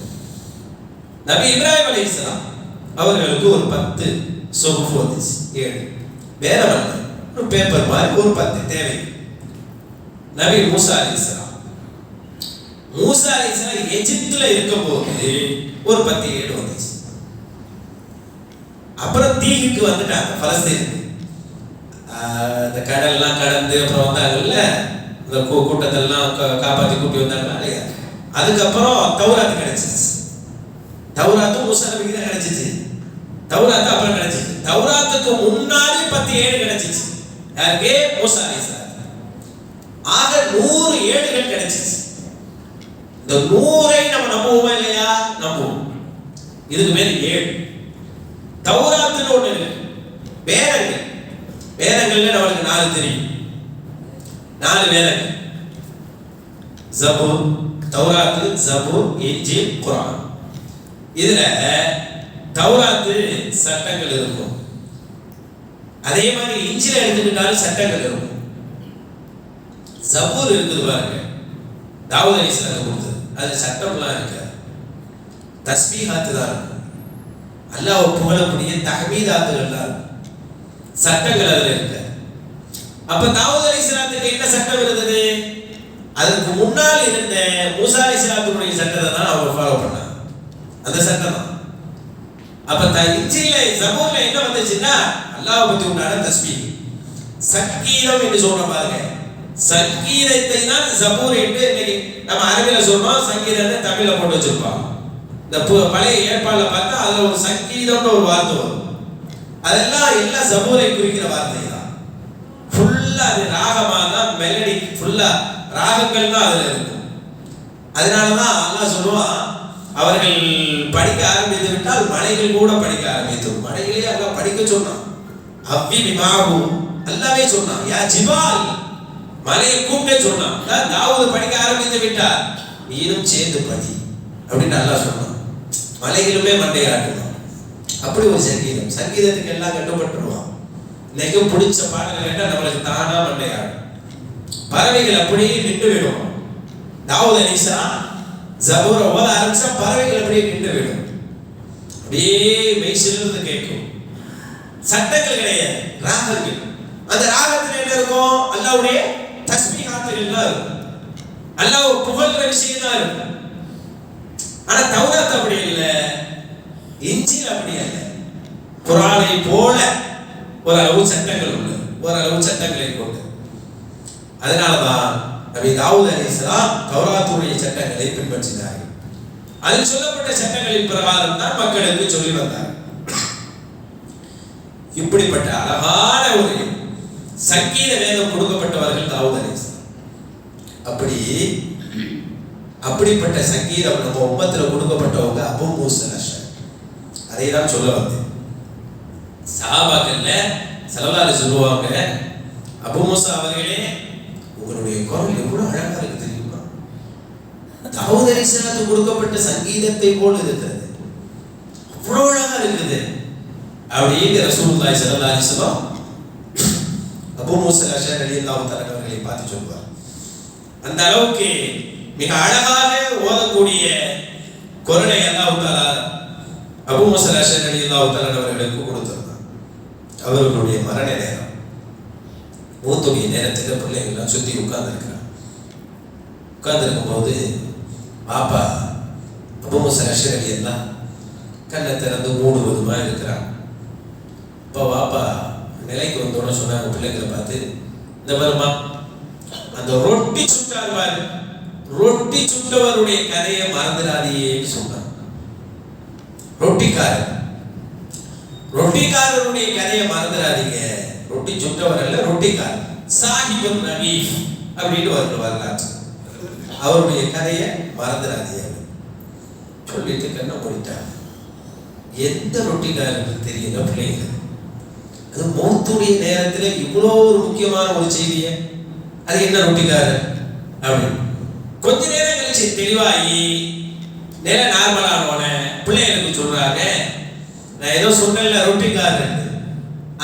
நபி இப்ராஹிம் அலைஹிஸ்ஸலாம் அவர்களுக்கு ஒரு 10 சுஹுஃப் வந்துச்சு, 7. வேற ஒரு பேப்பர் மாதிரி ஒரு 10 தேவை. நபி மூசா அலைஹிஸ்ஸலாம், மூசா அலைஹிஸ்ஸலாம் எகிப்துல இருக்கும்போது ஒரு 10 ஏடு வந்துச்சு. அப்புறம் தீவுக்கு வந்துட்டாங்க, பலஸ்தீனுக்கு. இந்த கடல்லாம் கடந்து அப்புறம் வந்தாங்கல்ல, இந்த கூட்டத்தெல்லாம் காப்பாற்றி கூட்டி வந்தாங்களா இல்லையா? அதுக்கப்புறம் தௌராத்து கிடைச்சிச்சு. தௌராத்து மூசா நபிக்கு தான் கிடைச்சிச்சு. தௌராத்து அப்புறம் கிடைச்சிச்சு. தௌராத்துக்கு முன்னாடி 10 ஏடு கிடைச்சிச்சு. யாருக்கு? மூசா அலைஹிஸ்ஸலாம். ஆக 100 ஏடுகள் கிடைச்சிச்சு. இந்த 100ஐ நம்ம நம்புவோமா இல்லையா? நம்புவோம். இதுக்கு மேல 7 தௌராத்துன்னு ஒண்ணு இருக்கு. வேதங்கள், வேதங்கள்ல நம்மளுக்கு 4 தெரியும். 4 வேதங்கள்: ஜபூர், தௌராத்து, ஜபூர், இன்ஜீல், குர்ஆன். இதுல தௌராத்து சட்டங்கள் இருக்கும். அதே மாதிரி இன்ஜீல் எடுத்துக்கிட்டாலும் சட்டங்கள் இருக்கும். ஜபூர் இருக்குது பாருங்க, தாவூத் அலைஹிஸ்ஸலாம் கொடுத்தது. அது சட்டம்லாம் இருக்காது, தஸ்பீஹாத்து தான் இருக்கும். அல்லாஹ் புகழக்கூடிய தஹ்மீதாத்துகள் தான் இருக்கும், சட்டங்கள் அதுல இருக்கு. அப்ப தாவூத் அலைஹிஸ்ஸலாத்துக்கு என்ன சட்டம் இருந்தது? அதுக்கு முன்னால் இருந்த மூசா அலைஹிஸ்ஸலாத்துடைய சட்டத்தை தான் அவங்க ஃபாலோ பண்ணாங்க, அந்த சட்டம் தான். அப்ப இன்ஜீல்ல, ஜபூர்ல என்ன வந்துச்சுன்னா அல்லாஹ் பத்தி உண்டான தஸ்பீஹ், சங்கீதம் என்று சொல்ற பாருங்க. சங்கீதத்தை தான் ஜபூர் என்று இன்னைக்கு நம்ம அரபில சொல்றோம், சங்கீதத்தை தமிழ்ல போட்டு வச்சிருப்பாங்க. இந்த பழைய ஏற்பாடுல பார்த்தா அதுல ஒரு சங்கீதம்னு ஒரு வார்த்தை வரும். அதெல்லாம் எல்லாம் ஜபூரை குறிக்கிற வார்த்தை தான். ஃபுல்லா அது ராகமா தான், மெலடி ஃபுல்லா ராகங்கள் தான் அதுல இருக்கும். அதனாலதான் அல்லாஹ் சொல்லுவான், அவர்கள் படிக்க ஆரம்பித்து விட்டால் மலைகள் கூட படிக்க ஆரம்பித்தோம். மலைகளே அல்லாஹ் படிக்க சொன்னான். அவ்வி பிமாஹு அல்லாஹ்வே சொன்னான், யா ஜிபால், மலையை கூப்பிட்டே சொன்னான். தாவூத் படிக்க ஆரம்பித்து விட்டார், நீனும் சேர்ந்து படி அப்படின்னு அல்லாஹ் சொன்னான். மலைகளுமே மண்டையாட்டணும். அப்படி ஒரு சங்கீதம். சங்கீதத்துக்கு எல்லாம் கட்டுப்பட்டுருவான். இன்னைக்கு பிடிச்ச பாடல் கேட்டால் நம்மளுக்கு தானா மண்டையாடும். பறவைகள் அப்படியே நின்று விடும். தாவூத் அலைஹிஸ்ஸலாம் ஜபூரை ஓத ஆரம்பிச்சா பறவைகள் அப்படியே நின்று விடும். அப்படியே மெய்சிலிருந்து கேட்கும். சட்டங்கள் கிடையாது, ராகங்கள். அந்த ராகத்தில் என்ன இருக்கும்? அல்லாஹ்வுடைய தஸ்பீஹாத்துகள் தான் இருக்கும், அல்லாஹ் புகழ்ற விஷயம் தான் இருக்கும். ஆனா தௌராத் அப்படி இல்லை, இன்ஜீல் அப்படி இல்லை. குர்ஆனை போல ஓரளவு சட்டங்கள் உண்டு, ஓரளவு சட்டங்களை கொண்டு. அதனாலதான் நபி தாவூத் அலைஹிஸ்ஸலாம் தௌராத்துடைய சட்டங்களை பின்பற்றினார்கள். அதில் சொல்லப்பட்ட சட்டங்களின் பிரகாரம் தான் மக்களுக்கு சொல்லி வந்தார். இப்படிப்பட்ட அழகான ஒரு சங்கீத வேதம் கொடுக்கப்பட்டவர்கள் தாவூத் அலைஹிஸ்ஸலாம். அப்படிப்பட்ட சங்கீதம் நம்ம உம்மத்துல கொடுக்கப்பட்டவங்க அபூ மூஸா அல்-அஷ்அரி. அதை தான் சொல்ல வந்தேன். சஹாபாக்கள்ல ஸல்லல்லாஹு சொல்லுவாங்க, அபூ மூஸா அவர்களே, உங்களுடைய குரல் எவ்வளவு அழகா இருக்கு தெரியுமா? தாவூத் அலைஹிஸ்ஸலாத்துக்கு கொடுக்கப்பட்ட சங்கீதத்தை போல இருக்கிறது, அவ்வளவு அழகா இருக்குது அப்படின்னு ரசூலுல்லாஹி ஸல்லல்லாஹு அலைஹி வஸல்லம் அபூ மூஸா அல்-அஷ்அரி ரலியல்லாஹு தஆலா அவர்களை பார்த்து சொல்வார். அந்த அளவுக்கு மிக அழகாக ஓதக்கூடிய குரலை அல்லாஹ் தஆலா அபூ மூஸா அஷ்அரி ரலியல்லாஹு தஆலா அவர்களுக்கு கொடுத்திருந்தார். அவர்களுடைய மரண நேரம், மூத்துடைய நேரத்தில் பிள்ளைகள் எல்லாம் சுற்றி உட்கார்ந்துருக்கிறாங்க. உட்கார்ந்துருக்கும் போது பாப்பா அபூ மூஸா அஷ்அரி எல்லாம் கண்ணை திறந்து மூடுவதுமா இருக்கிறான். இப்போ பாப்பா நிலைக்கு வந்தோன்னு சொன்னாங்க பிள்ளைங்களை பார்த்து, இந்த மாதிரிமா அந்த ரொட்டி சுட்டார், ரொட்டி சுட்டவருடைய கதையை மறந்துடாதேன்னு சொன்னார். ரொட்டிக்காரருடைய கதையை மறந்துடாதீங்க. ரொட்டி சுட்டவர் அல்ல, ரொட்டிக்காரர். சாஹிபுன் நபீஃப் அப்படின்னு வரலாற்று, அவருடைய கதையை மறந்துடாதீங்க சொல்லிட்டு கண்ணை போயிட்டாங்க. எந்த ரொட்டிக்காரருக்கு தெரியல பிள்ளைங்க, அது மௌத்துடைய நேரத்தில் இவ்வளோ ஒரு முக்கியமான ஒரு செய்தியை, அது என்ன ரொட்டிக்காரர் அப்படின்னு கொஞ்ச நேரம் கழிச்சு தெளிவாகி நேர நார்மலான பிள்ளைகளுக்கு சொல்றாங்க, நான் ஏதோ சொன்னேன்ல ரொட்டிக்காரர்,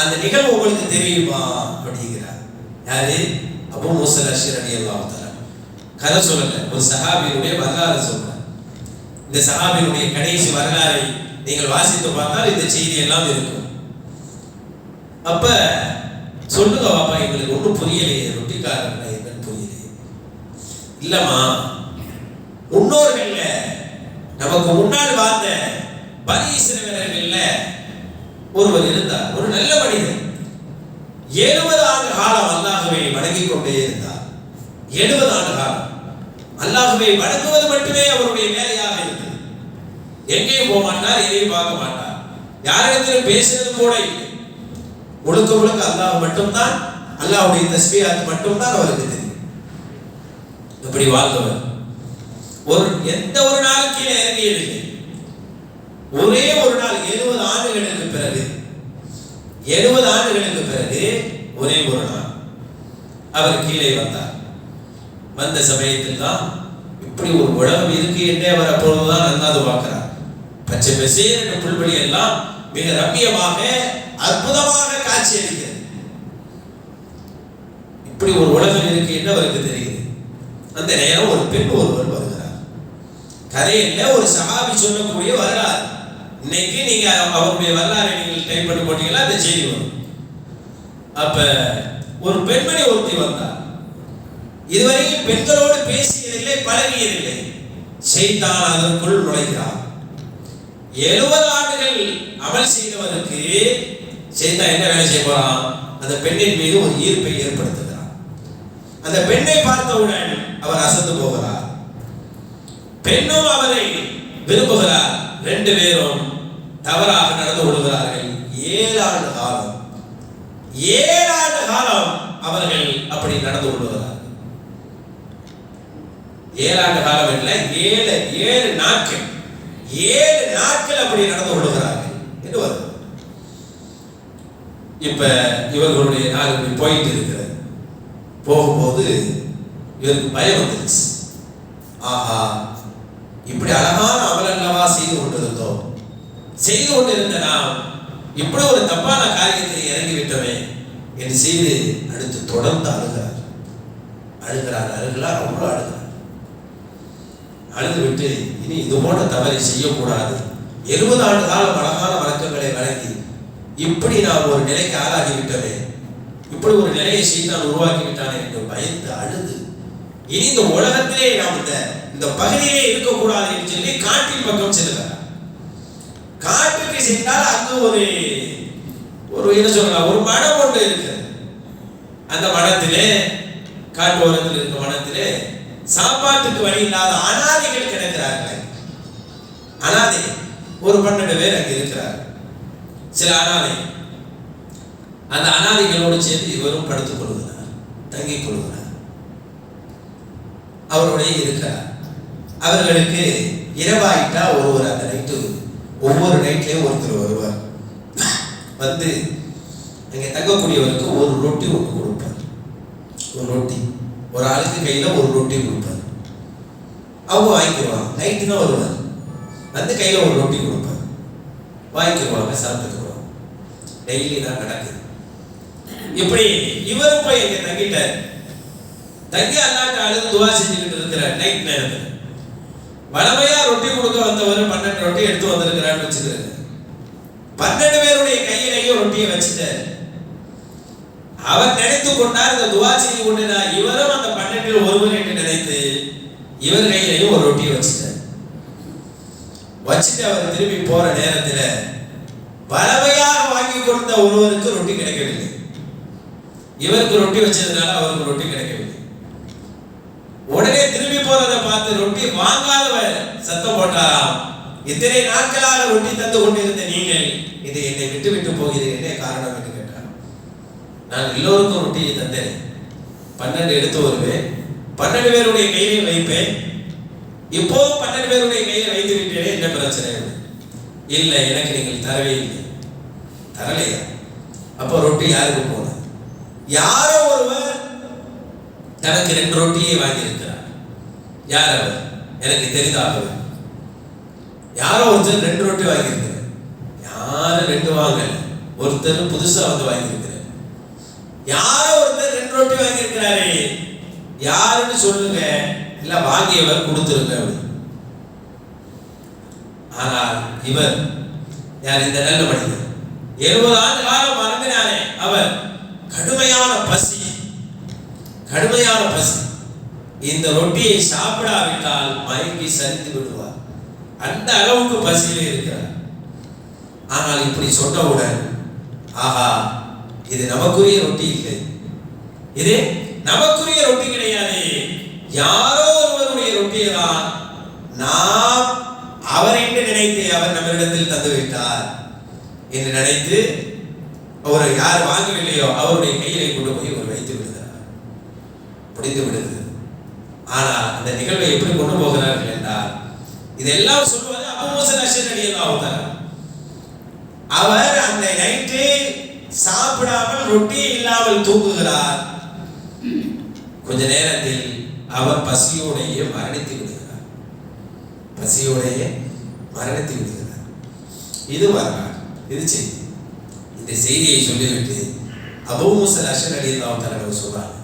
அந்த நிகழ்வு உங்களுக்கு தெரியுமா அப்படிங்கிறார். யாரு? அபூ மூஸா அஷ்அரி ரலியல்லாஹு தஆலா. கதை சொல்லல, ஒரு சஹாபியினுடைய வரலாறு சொல்றார். இந்த சஹாபியினுடைய கடைசி வரலாறை நீங்கள் வாசித்து பார்த்தால் இந்த செய்தி எல்லாம் இருக்கும். அப்ப சொல்லுங்க பாப்பா, எங்களுக்கு ஒன்றும் புரியலையே, ரொட்டிக்காரன் என்னன்னு புரியலையே. இல்லம்மா, முன்னோர்கள்ல நமக்கு முன்னால் வாழ்ந்த பனி இஸ்ரவேலர்கள்ல ஒருவர் இருந்தார், ஒரு நல்ல மனிதர். 70 ஆண்டு காலம் அல்லாஹ்வை வணங்கிக் கொண்டே இருந்தார். 70 ஆண்டு காலம் அல்லாஹ்வை வணங்குவது மட்டுமே அவருடைய வேலையாக இருந்தது. எங்கேயும் போக மாட்டார், எதையும் பார்க்க மாட்டார், யாரிடத்திலும் பேசுறது கூட இல்லை. முழுக்க முழுக்க அல்லாஹ் மட்டும்தான், அல்லாஹ்வுடைய தஸ்பீஹாத் மட்டும்தான் அவருக்கு தெரியும். இப்படி வாழ்ந்தவர் எந்த ஒரு நாள் கீழே இறங்கியதில்லை. ஒரே ஒரு நாள் 70 ஆண்டுகளுக்கு பிறகு, 70 ஆண்டுகளுக்கு பிறகு ஒரே ஒரு நாள் அவர் கீழே வந்தார். வந்த சமயத்தில் தான் இப்படி ஒரு உலகம் இருக்கு என்றே அவர் அப்பொழுதுதான் நன்றாக பார்க்கிறார். பச்சை பசேல் புல்வெளி எல்லாம் மிக ரம்மியமாக அற்புதமாக காட்சி அளிக்கிறது. இப்படி ஒரு உலகம் இருக்கு என்று அவருக்கு தெரிகிறது. அந்த நேரம் ஒரு பெண் ஒருவர் வருகிறார். கதையில ஒரு சஹாபி சொல்லக்கூடிய வரலாறு. இன்னைக்கு நீங்க அவருடைய வரலாறை நீங்கள் டைப் பண்ணி போட்டீங்களா அந்த செய்தி வரும். அப்ப ஒரு பெண்மணி ஒருத்தி வந்தார். இதுவரையும் பெண்களோடு பேசியதில்லை, பழகியதில்லை. ஷைத்தான் அதற்குள் நுழைகிறார். 70 ஆண்டுகள் அமல் செய்தவருக்கு ஷைத்தான் என்ன வேலை செய்ய போறான்? அந்த பெண்ணின் மீது ஒரு ஈர்ப்பை ஏற்படுத்துகிறார். அந்த பெண்ணை பார்த்தவுடன் அவர் அசந்து போகிறார். பெண்ணும் அவரை விரும்புகிறார். 2 பேரும் தவறாக நடந்து கொள்கிறார்கள். 7 ஆண்டு காலம், 7 ஆண்டு காலம் அவர்கள் அப்படி நடந்து கொள்கிறார்கள். 7 ஆண்டு காலம் இல்லை, 7 நாட்கள், 7 நாட்கள் அப்படி நடந்து கொள்கிறார்கள் என்று வருது. இப்ப இவர்களுடைய நாள் இப்படி போயிட்டு இருக்கிறது. போகும்போது இவருக்கு பயம் வந்துருச்சு. ஆஹா, இப்படி அழகான அமலல்லவா செய்து கொண்டிருந்தோம், செய்து கொண்டிருந்த நாம் இப்படி ஒரு தப்பான காரியத்தை இறங்கிவிட்டோமே என்று செய்து அடுத்து தொடர்ந்து அழுகிறார். அவ்வளோ அழுகிறார். அழுது விட்டு இனி இது போன்ற தவறை செய்யக்கூடாது, 70 ஆண்டு காலம் அழகான வழக்கங்களை வழங்கி இப்படி நாம் ஒரு நிலைக்கு ஆளாகிவிட்டோமே, இப்படி ஒரு நிலையை செய்தான் உருவாக்கி விட்டானே என்று பயந்து அழுது இனி இந்த உலகத்திலே நாம் இந்த பகுதியிலே இருக்கக்கூடாது என்று சொல்லி காட்டின் பக்கம் செல்கிறார். காட்டுக்கு சென்றால் அங்கு ஒரு என்ன சொல்லலாம், ஒரு மடம் ஒன்று இருக்கிறது. அந்த மடத்திலே, காட்டு ஓரத்தில் இருக்க மடத்திலே சாப்பாட்டுக்கு வழி இல்லாத அனாதைகள் கிடக்கிறார்கள். அனாதை ஒரு 12 பேர் அங்கே இருக்கிறார். சில அனாதை, அந்த அனாதைகளோடு சேர்ந்து இவரும் படுத்துக் கொள்கிறார், தங்கிக் கொள்கிறார், அவருடைய இருக்கிறார். அவர்களுக்கு இரவாயிட்டா ஒருவர் அந்த நைட்டு, ஒவ்வொரு நைட்லேயும் ஒருத்தர் வருவார். வந்து அங்கே தங்கக்கூடியவருக்கு ஒரு ரொட்டி ஒன்று கொடுப்பார். ஒரு ரொட்டி, ஒரு ஆளுக்கு கையில் ஒரு ரொட்டி கொடுப்பார். அவங்க வாங்கிக்குவாங்க. நைட்டு தான் வருவார், வந்து கையில் ஒரு ரொட்டி கொடுப்பார், வாங்கிக்குவாங்க, சாப்பிட்டுக்குவாங்க. டெய்லி தான் நடக்குது. இப்படி இவரும் போய் இங்கே தங்கிட்டார். தங்கி அல்லாட்ட அழுது துவா செஞ்சுக்கிட்டு இருக்கிறார். நைட் நேரத்தில் வளமையா ரொட்டி கொடுக்க வந்தவர் 12 ரொட்டி எடுத்து வந்திருக்கிறான்னு வச்சுக்கிறாரு. 12 பேருடைய கையிலையும் ரொட்டியை வச்சுட்டார். அவர் நினைத்து கொண்டார் இந்த துவா செய்து கொண்டுதான் இவரும் அந்த 12 ஒருவர் என்று நினைத்து இவர் கையிலையும் ஒரு ரொட்டியை வச்சுட்டார். வச்சுட்டு அவர் திரும்பி போற நேரத்தில் வளமையாக வாங்கி கொடுத்த ஒருவருக்கு ரொட்டி கிடைக்கவில்லை. இவருக்கு ரொட்டி வச்சதுனால அவருக்கு ரொட்டி கிடைக்கவில்லை. உடனே திரும்பி போறதை பார்த்து ரொட்டி வாங்காதவர் சத்தம் போட்டாராம், இத்தனை நாட்களாக ரொட்டி தந்து கொண்டிருந்த நீங்கள் இதை என்னை விட்டு விட்டு போகிறீர்கள், என்ன காரணம் என்று கேட்டார். நான் எல்லோருக்கும் ரொட்டியை தந்தேன், 12 எடுத்து வருவேன், 12 பேருடைய கையை வைப்பேன், இப்போதும் 12 பேருடைய கையை வைத்து விட்டேனே, என்ன பிரச்சனை? இல்லை, எனக்கு நீங்கள் தரவே இல்லை. தரலையா? அப்போ ரொட்டி யாருக்கு போனது? யாரோ ஒருவர் தனக்கு 2 ரொட்டியை வாங்கி இருக்கிறார். யார் அவர்? எனக்கு தெரிந்தார்கள். யாரோ ஒருத்தர் 2 ரொட்டி வாங்கி இருக்கிறார். யாரும் 2 வாங்கல, ஒருத்தர் புதுசா வந்து வாங்கி இருக்கிறார். யாரோ ஒருத்தர் 2 ரொட்டி வாங்கி இருக்கிறாரே, யாருன்னு சொல்லுங்க, இல்ல வாங்கியவர் கொடுத்திருங்க. ஆனால் இவர் யார்? இந்த நல்ல மனிதர் 70 ஆண்டு காலம் மறந்தினாரே, அவர் கடுமையான பசி, கடுமையான பசி. இந்த ரொட்டியை சாப்பிடாவிட்டால் மயங்கி சரிந்து விடுவார், அந்த அளவுக்கு பசியிலே இருக்கிறார். ஆனால் இப்படி சொன்னவுடன், ஆஹா, இது நமக்குரிய ரொட்டி இல்லை, இது நமக்குரிய ரொட்டி கிடையாது, யாரோ ஒருவருடைய ரொட்டியை தான் நாம் அவர் என்று நினைத்து அவர் நம்மிடத்தில் தந்து விட்டார் என்று நினைத்து அவரை யார் வாங்கவில்லையோ அவருடைய கையிலே கொண்டு போய் அவர் வைத்து விடுகிறார், முடிந்து விடுகிறது. ஆனால் அந்த நிகழ்வை எப்படி கொண்டு போகிறார்கள் என்றால், இதெல்லாம் சொல்வது அபூ மூஸா அல்-அஷ்அரி ரலியல்லாஹு தஆலா. அவர் அந்த நைட்டு சாப்பிடாமல் ரொட்டி இல்லாமல் தூங்குகிறார். கொஞ்ச நேரத்தில் அவர் பசியோடையே மரணித்து விடுகிறார், பசியோடையே மரணித்து விடுகிறார். இது வரலாறு, இது செய்தி. இந்த செய்தியை சொல்லிவிட்டு அபூ மூஸா அல்-அஷ்அரி ரலியல்லாஹு தஆலா சொல்றாங்க,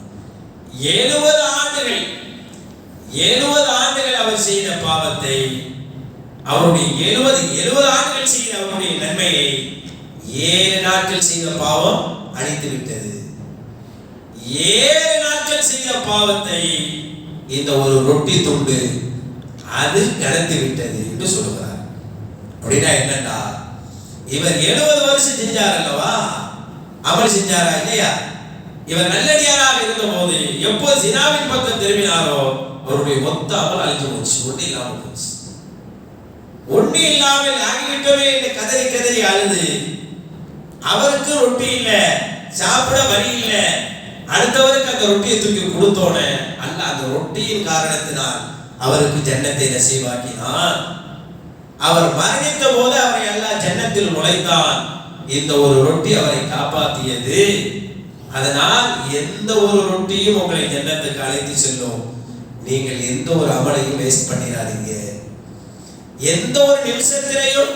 70 ஆண்டுகள் அவர் செய்த பாவத்தை, அவருடைய 70 ஆண்டுகள் செய்த அவருடைய நன்மையை 7 நாட்கள் செய்த பாவம் அழித்து விட்டது. 7 நாட்கள் செய்த பாவத்தை இந்த ஒரு ரொட்டி துண்டு அது கடத்தி விட்டது என்று சொல்லுகிறார். அப்படின்னா என்னன்னா, இவர் 70 வருஷம் செஞ்சார் அல்லவா, அமல் செஞ்சாரா இல்லையா? இவர் நல்லடியாராக இருந்த போது எப்போ ஜினாவின் பக்கம் திரும்பினாரோ அவருடைய மொத்த அமல் அழிஞ்சு போச்சு, ஒண்ணு இல்லாம போச்சு. ஒண்ணு இல்லாமல் ஆகிவிட்டவே என்று கதறி கதறி அழுது, அவருக்கு ரொட்டி இல்லை, சாப்பிட வழி இல்லை, அடுத்தவருக்கு அந்த ரொட்டியை தூக்கி கொடுத்தோனே அல்ல அந்த ரொட்டியின் காரணத்தினால் அவருக்கு ஜன்னத்தை நசீபாக்கினான். அவர் மரணித்த போது அவரை அல்லாஹ் ஜன்னத்தில் நுழைத்தான். இந்த ஒரு ரொட்டி அவரை காப்பாற்றியது. அதனால் எந்த ஒரு ரொட்டியும் உங்களை ஜன்னத்துக்கு அழைத்து செல்லும். நீங்கள் எந்த ஒரு அமலையும் வேஸ்ட் பண்ணிடாதீங்க. எந்த ஒரு நிமிஷத்திலையும்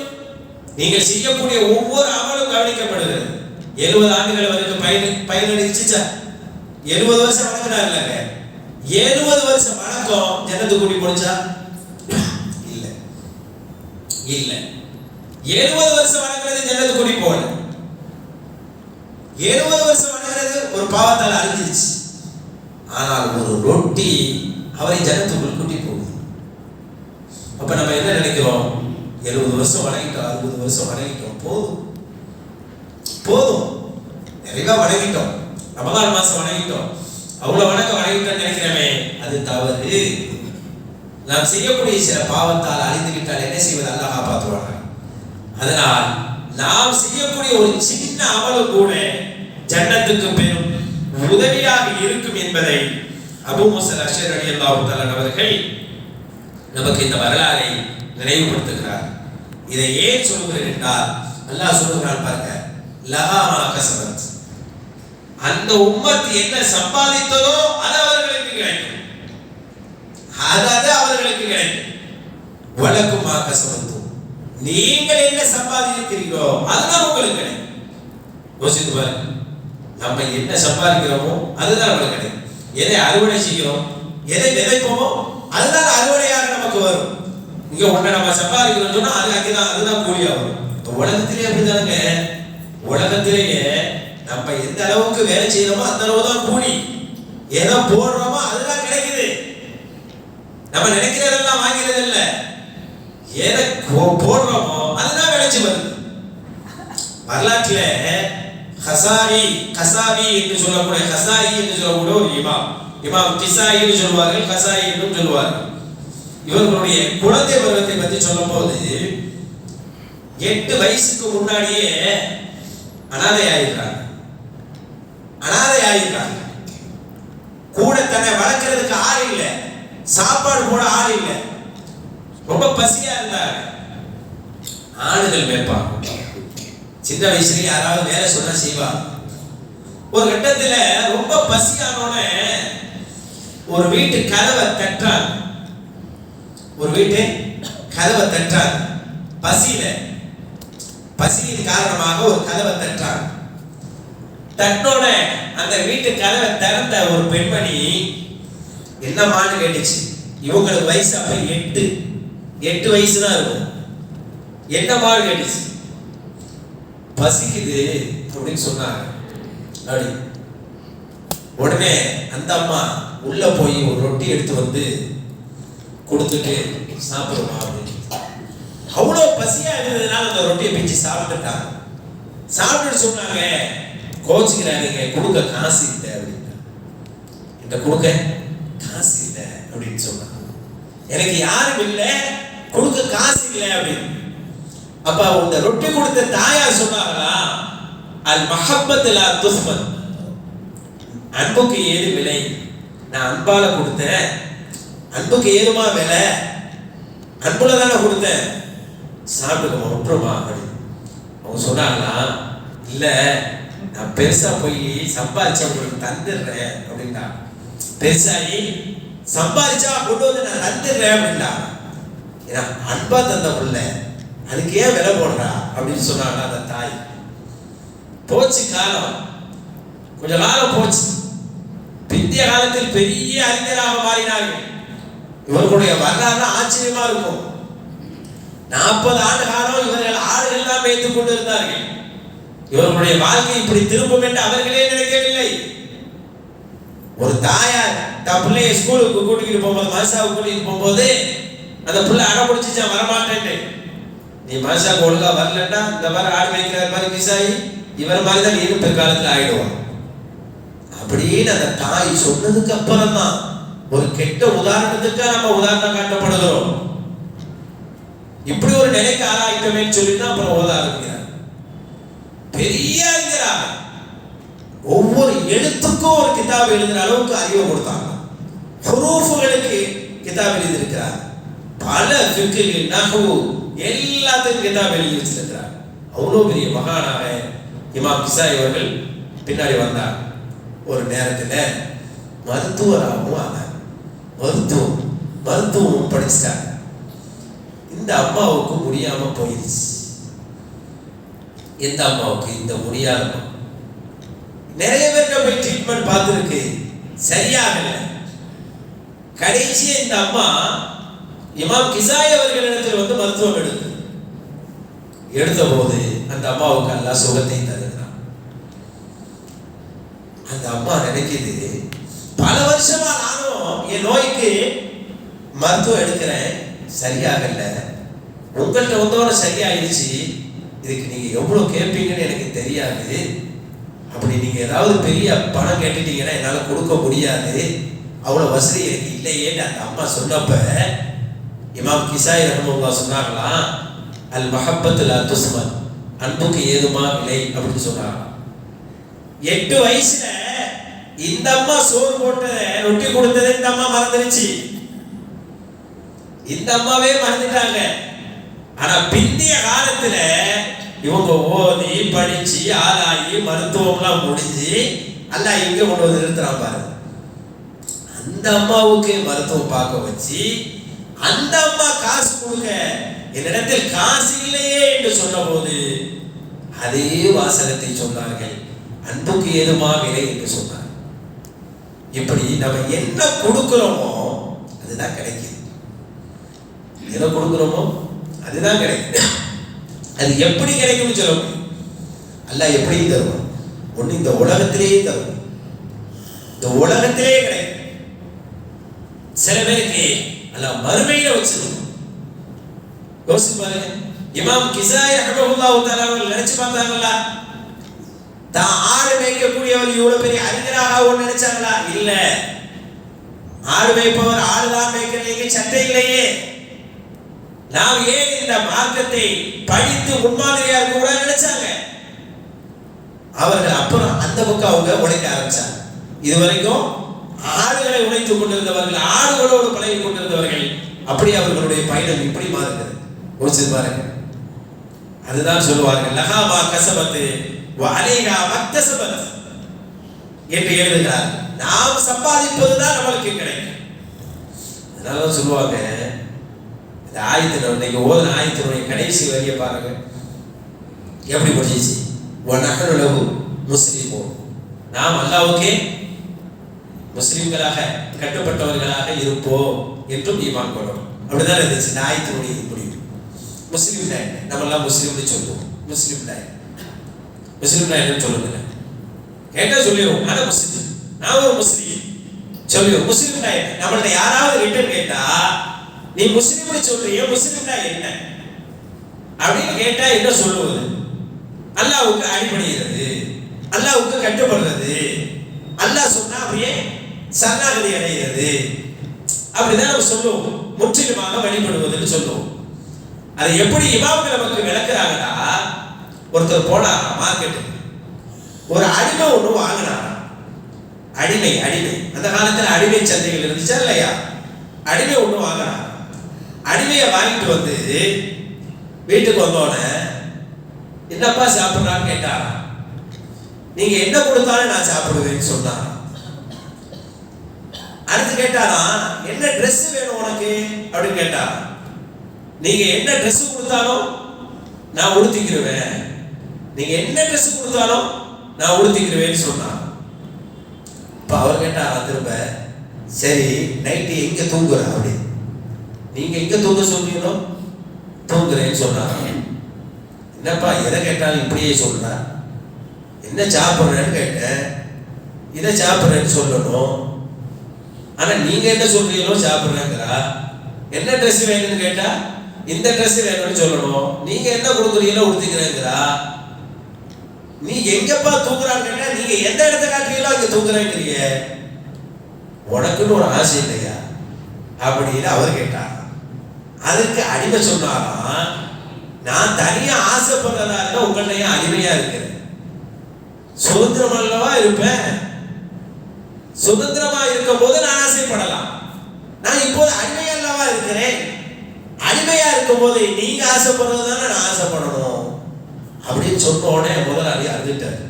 நீங்கள் செய்யக்கூடிய ஒவ்வொரு அமலும் கவனிக்கப்படுகிறது. 70 ஆண்டுகள் வரைக்கும் பயனளிச்சுச்சா? 70 வருஷம் வணங்கினார் இல்லைங்க, 70 வருஷம் வணக்கம் ஜன்னத்துக்கு கூட்டி போடுச்சா? இல்லை, இல்லை. 70 வருஷம் வணங்குறது ஜன்னத்துக்கு கூட்டி போகல. 70 வருஷம் வணங்குறது ஒரு பாவத்தால் அழிஞ்சிருச்சு. ஆனால் ஒரு ரொட்டி அவரை ஜன்னத்துக்குள் கூட்டி போகுது. அப்ப நம்ம என்ன நினைக்கிறோம்? 70 வருஷம் வணங்கிட்டோம், 60 வருஷம் வணங்கிட்டோம், போதும் போதும், நிறைய வணங்கிட்டோம், ரமலான் மாசம் வணங்கிட்டோம், அவ்வளவு வணங்கிட்டோம் நினைக்கிறமே, அது தவறு. நாம் செய்யக்கூடிய சில பாவத்தால் அழிந்து விட்டால் என்ன செய்வது? அல்லாஹ் காப்பாற்றுவாங்க. அதனால் நாம் செய்யக்கூடிய ஒரு சின்ன அமலும் கூட ஜன்னத்துக்கு பெரும் உதவியாக இருக்கும் என்பதை அபூ மூஸா அல்-அஷ்அரி ரலியல்லாஹு தஆலா அவர்கள் நமக்கு இந்த வரலாறை நினைவுபடுத்துகிறார். இதை ஏன் சொல்கிறேன் என்றால், அல்லாஹ் சொல்கிறான் பாருங்க, லஹா மா கஸபத், அந்த உம்மத் என்ன சம்பாதித்ததோ அது அவர்களுக்கு கிடைக்கும், அது அவர்களுக்கு கிடைக்கும். வலக்கும் மா கஸபத்தும், நீங்கள் என்ன சம்பாதிக்கிறீர்களோ அதுதான் உங்களுக்கு கிடைக்கும். யோசித்து பாருங்க, நம்ம என்ன சம்பாதிக்கிறோமோ அதுதான் நம்மளுக்கு கிடைக்கும். எதை அறுவடை செய்கிறோம், எதை விதைப்போமோ அதுதான் அறுவடையாக நமக்கு வரும். இங்க ஒன்றை நம்ம சம்பாதிக்கிறோம் சொன்னா அது அங்கேதான், அதுதான் கூலியா வரும். உலகத்திலே அப்படிதானுங்க. உலகத்திலேயே நம்ம எந்த அளவுக்கு வேலை செய்யறோமோ அந்த அளவு தான் கூலி. எதை போடுறோமோ அதுதான் கிடைக்குது. நம்ம நினைக்கிறதெல்லாம் வாங்கிறது இல்ல, எதை போடுறோமோ அதுதான் விளைச்சு வருது. வரலாற்றுல கசாவி என்று சொல்லக்கூடிய கசாயி என்று சொல்லக்கூடிய ஒரு இமாம் கிசாயி என்று சொல்வார்கள், கசாயி என்றும் சொல்வார்கள். இவர்களுடைய குழந்தை பருவத்தை பற்றி சொல்லும் போது 8 வயசுக்கு முன்னாடியே அனாதை ஆயிருக்காங்க. கூட தன்னை வளர்க்கறதுக்கு ஆள் இல்லை, சாப்பாடு போட ஆள் இல்லை, ரொம்ப பசியா இருந்தாங்க. ஆடுகள் மேய்ப்பாங்க. சின்ன வயசுல யாராவது வேலை சொன்னா செய்வாங்க. ஒரு கட்டத்துல ரொம்ப பசியானோட ஒரு வீட்டு கதவை தட்டுறாங்க. பசியின் காரணமாக ஒரு கதவை தட்டுறாங்க. தட்டோட அந்த வீட்டு கதவை திறந்த ஒரு பெண்மணி என்னமான்னு கேட்டுச்சு. இவங்களுக்கு வயசு அப்ப 8 வயசு தான் இருக்கும். என்னமான்னு கேட்டுச்சு. பசிக்குது அப்படின்னு சொன்னாங்க. அப்படி உடனே அந்த அம்மா உள்ள போய் ஒரு ரொட்டி எடுத்து வந்து கொடுத்துட்டு சாப்பிடுமா அப்படின்னு. அவ்வளோ பசியா இருந்ததுனால அந்த ரொட்டியை பிச்சு சாப்பிட்டுட்டாங்க. சாப்பிட்டு சொன்னாங்க, கோச்சுக்கிறாங்க, கொடுக்க காசு இல்லை அப்படின்னா. என்கிட்ட கொடுக்க காசு இல்லை அப்படின்னு சொன்னாங்க. எனக்கு யாரும் இல்லை, கொடுக்க காசு இல்லை அப்படின்னு. அப்ப அந்த ரொட்டி கொடுத்த தாயார் சொன்னாங்களா, அல் மஹப்பத் லா துஸ்மன், அன்புக்கு ஏது விலை? நான் அன்பால கொடுத்தேன், அன்புக்கு ஏதுமா விலை? அன்புல தானே கொடுத்தேன், சாப்பிட்டுக்கமா விட்டுருமா அப்படின்னு. அவங்க சொன்னாங்களா, இல்ல நான் பெருசா போய் சம்பாதிச்சா உங்களுக்கு தந்துடுறேன் அப்படின்னா. பெருசாகி சம்பாதிச்சா கொண்டு வந்து நான் தந்துடுறேன் அப்படின்னா. ஏன்னா அன்பா தந்த பிள்ளை, அதுக்கு ஏன் விலை போடுறா அப்படின்னு சொன்னாங்க அந்த தாய். போச்சு காலம், கொஞ்ச காலம் போச்சு. பிந்திய காலத்தில் பெரிய அறிஞராக மாறினார்கள். இவர்களுடைய வரலாறு ஆச்சரியமா இருக்கும். 40 ஆண்டு காலம் இவர்கள் ஆடுகள் தான் மேய்த்துக் கொண்டிருந்தார்கள். இவர்களுடைய வாழ்க்கை இப்படி திரும்பும் என்று அவர்களே நினைக்கவில்லை. ஒரு தாயார் தன் பிள்ளைய ஸ்கூலுக்கு கூட்டிகிட்டு போகும்போது, மதரசாவுக்கு கூட்டிகிட்டு போகும்போது அந்த பிள்ளை அடம் பிடிச்சிச்சா வரமாட்டேன். நீ மதரசாவுக்கு ஒழுங்கா வரலன்னா இந்த மாதிரி ஆடு மேய்க்கிற மாதிரி கிசாயி இவர் மாதிரி தான் நீரும் பிற்காலத்தில் ஆயிடுவான் அப்படின்னு அந்த தாய் சொன்னதுக்கு அப்புறம் தான் ஒரு கெட்ட உதாரணத்துக்கு நம்ம உதாரணம் காட்டப்படுகிறோம். இப்படி ஒரு நிலைக்கு ஆளாயிட்டமே சொல்லிதான் அப்புறம் ஓத ஆரம்பிக்கிறார். பெரிய அறிஞராக ஒவ்வொரு எழுத்துக்கும் ஒரு கிதாப் எழுதுற அளவுக்கு அறிவை கொடுத்தாங்க. ஹுரூஃப்களுக்கு கிதாப் எழுதியிருக்கிறார். பல ஃபிக்ஹ், நஹ்வு எல்லாத்துக்கும் கிதாப் எழுதி வச்சிருக்கிறார். அவ்வளோ பெரிய மகானாக இமாம் கிசாயி அவர்கள் பின்னாடி வந்தார். ஒரு நேரத்தில் மருத்துவராகவும் ஆனார். மருத்துவம் படிச்சிட்டார். இந்த அம்மாவுக்கு முடியாம போயிடுச்சு. எந்த அம்மாவுக்கு? இந்த முடியாத அம்மா. நிறைய பேர்கிட்ட போய் ட்ரீட்மெண்ட் பார்த்துருக்கு, சரியாகல. கடைசியா இந்த அம்மா இமாம் கிசாயி அவர்களிடத்தில் வந்து மருத்துவம் எடுத்த போது அந்த அம்மாவுக்கு அல்லாஹ் சுகத்தை தருகிறான். அந்த அம்மா நினைக்குது, பல வருஷமா நானும் என் நோய்க்கு மருத்துவம் எடுக்கிறேன், சரியாகல. உங்கள்கிட்ட வந்தோட சரியாயிடுச்சு. இதுக்கு நீங்க எவ்வளவு கேட்பீங்கன்னு எனக்கு தெரியாது. அப்படி நீங்க ஏதாவது பெரிய பணம் கேட்டுட்டீங்கன்னா என்னால கொடுக்க முடியாது, அவ்வளவு வசதி எனக்கு இல்லையேன்னு அந்த அம்மா சொன்னப்ப இமாம் கிசாயி ரஹ்மத்துல்லாஹ் சொன்னாங்களா, அல் மஹப்பத் லா துஸ்மன், அன்புக்கு ஏதுமா விலை அப்படின்னு சொன்னாங்க. 8 வயசுல இந்த அம்மா சோறு போட்டு ரொட்டி கொடுத்ததை இந்த அம்மா மறந்துருச்சு. இந்த அம்மாவே மறந்துட்டாங்க. ஆனா பிந்திய காலத்துல இவங்க ஓதி படிச்சு ஆளாகி மருத்துவம்லாம் முடிஞ்சு அல்லாஹ் இங்க கொண்டு வந்து நிறுத்துறான் பாருங்க. அந்த அம்மாவுக்கு மருத்துவம் பார்க்க வச்சு அந்த அம்மா காசு கொடுக்க என்னிடத்தில் காசு இல்லையே என்று சொன்ன போது அதே வாசகத்தை சொன்னார்கள், அன்புக்கு ஏதுமா விலை என்று சொன்னார். இப்படி நம்ம என்ன கொடுக்கிறோமோ அதுதான் கிடைக்குது. எதை கொடுக்கிறோமோ அதுதான் கிடைக்குது. அது எப்படி கிடைக்கும்னு சொல்ல முடியும். அல்லாஹ் எப்படி தருவான்? ஒண்ணு இந்த உலகத்திலேயே தருவான், இந்த உலகத்திலேயே கிடைக்கும். சில பேருக்கு அல்லாஹ் மறுமையில வச்சிருக்கும். யோசிச்சு பாருங்க. இமாம் கிசாய் ரஹ்மத்துல்லாஹி தஆலா அவர்கள் நினைச்சு பார்த்தாங்களா தான் ஆடு மேய்க்கக்கூடியவர் இவ்வளவு பெரிய அறிஞராக நினைச்சாங்களா? இல்ல. ஆடு மேய்ப்பவர் ஆடுதான் மேய்க்கிறதுக்கு சட்டை இல்லையே. நாம் ஏன் இந்த மார்க்கத்தை படித்து முன்மாதிரியா இருக்க கூட நினைச்சாங்க. அவர்கள் அப்புறம் அந்த பக்கம் அவங்க உழைக்க ஆரம்பிச்சாங்க. இதுவரைக்கும் ஆடுகளை உழைத்துக் கொண்டிருந்தவர்கள், ஆடுகளோடு பழகி கொண்டிருந்தவர்கள், அப்படி அவர்களுடைய பயணம் இப்படி மாறுகிறது. யோசிச்சு பாருங்க. அதுதான் சொல்லுவார்கள், லஹா மா கஸபத் வ அலைஹா மக்தஸபத் என்று எழுதுகிறார். நாம் சம்பாதிப்பதுதான் நம்மளுக்கு கிடைக்கும். அதனால சொல்லுவாங்க, இந்த ஆயத்தின் இன்னைக்கு ஓதுன ஆயத்தினுடைய கடைசி வரியை பாருங்க எப்படி முடிஞ்சிச்சு. வ நஹ்னு லஹு முஸ்லிமூன், நாம் அல்லாஹ்வுக்கே முஸ்லிம்களாக கட்டுப்பட்டவர்களாக இருப்போம் என்றும் ஈமான் கொள்ளும். அப்படிதான் இருந்துச்சு இந்த ஆயத்தினுடைய முடிவு. முஸ்லிம் நம்ம எல்லாம் முஸ்லிம்னு சொல்லுவோம். முஸ்லிம் என்னன்னு சொல்லுங்க கேட்டா சொல்லிடுவோம். ஆனா முஸ்லிம், நான் ஒரு முஸ்லிம் சொல்லுவோம். முஸ்லிம் நம்மள்ட்ட யாராவது ரிட்டர்ன் கேட்டா நீ முஸ்லிம்னு சொல்றிய, முஸ்லிம்னா என்ன அப்படின்னு கேட்டா என்ன சொல்லுவது? அல்லாஹ்வுக்கு அடிபணிகிறது, அல்லாஹ்வுக்கு கட்டுப்படுறது, அல்லாஹ் சொன்னா அப்படியே சரணாகதி அடைகிறது, அப்படிதான் நம்ம சொல்லுவோம். முற்றிலுமாக வழிபடுவதுன்னு சொல்லுவோம். அதை எப்படி இமாம்கள் நமக்கு விளக்குறாங்கன்னா, ஒருத்தர் போனார் மார்க்கெட்டுக்கு, ஒரு அடிமை ஒண்ணு வாங்கினார். அடிமை அந்த காலத்துல அடிமை சந்தைகள் இருந்துச்சா இல்லையா? அடிமை ஒண்ணு வாங்கினார். அடிமையை வாங்கிட்டு வந்து வீட்டுக்கு வந்தோடனே என்னப்பா சாப்பிட்றான்னு கேட்டார். நீங்க என்ன கொடுத்தாலும் நான் சாப்பிடுவேன்னு சொன்னார். அடுத்து கேட்டாரா, என்ன ட்ரெஸ் வேணும் உனக்கு அப்படின்னு கேட்டார். நீங்க என்ன ட்ரெஸ் கொடுத்தாலும் நான் உடுத்திக்கிருவேன், நீங்க என்ன ட்ரெஸ் கொடுத்தாலும் நான் உடுத்திக்கிருவேன்னு சொன்னார். இப்ப அவர் கேட்டாரா திரும்ப, சரி நைட்டு எங்க தூங்குற அப்படி, நீங்க எங்க தூங்க சொல்றீங்களோ தூங்குறேன்னு சொன்னார். என்னப்பா எதை கேட்டாலும் இப்படியே சொல்ற, என்ன சாப்பிட்றேன்னு கேட்டேன், இதை சாப்பிட்றேன்னு சொல்லணும், ஆனா நீங்க என்ன சொல்றீங்களோ சாப்பிட்றேங்கிறா. என்ன ட்ரெஸ் வேணும்னு கேட்டா இந்த ட்ரெஸ் வேணும்னு சொல்லணும், நீங்க என்ன கொடுக்குறீங்களோ உடுத்திக்கிறேங்கிறா. நீ எங்கப்பா தூங்குறான்னு கேட்டா நீங்க எந்த இடத்த காட்டுறீங்களோ அங்க தூங்குறேங்கிறீங்க, உனக்குன்னு ஒரு ஆசை இல்லையா அப்படின்னு அவர் கேட்டார். அதுக்கு அடிமை சொன்னாராம், நான் தனியா ஆசைப்படுறதா இருந்தா உங்கள்ட்ட ஏன் அடிமையா இருக்கிறேன்? சுதந்திரம் அல்லவா இருப்பேன், சுதந்திரமா இருக்கும் போது நான் ஆசைப்படலாம். நான் இப்போது அடிமை அல்லவா இருக்கிறேன், அடிமையா இருக்கும் போது நீங்க ஆசைப்படுறது தானே நான் ஆசைப்படணும் அப்படின்னு சொன்ன உடனே முதலாளி அழுதுட்டார்.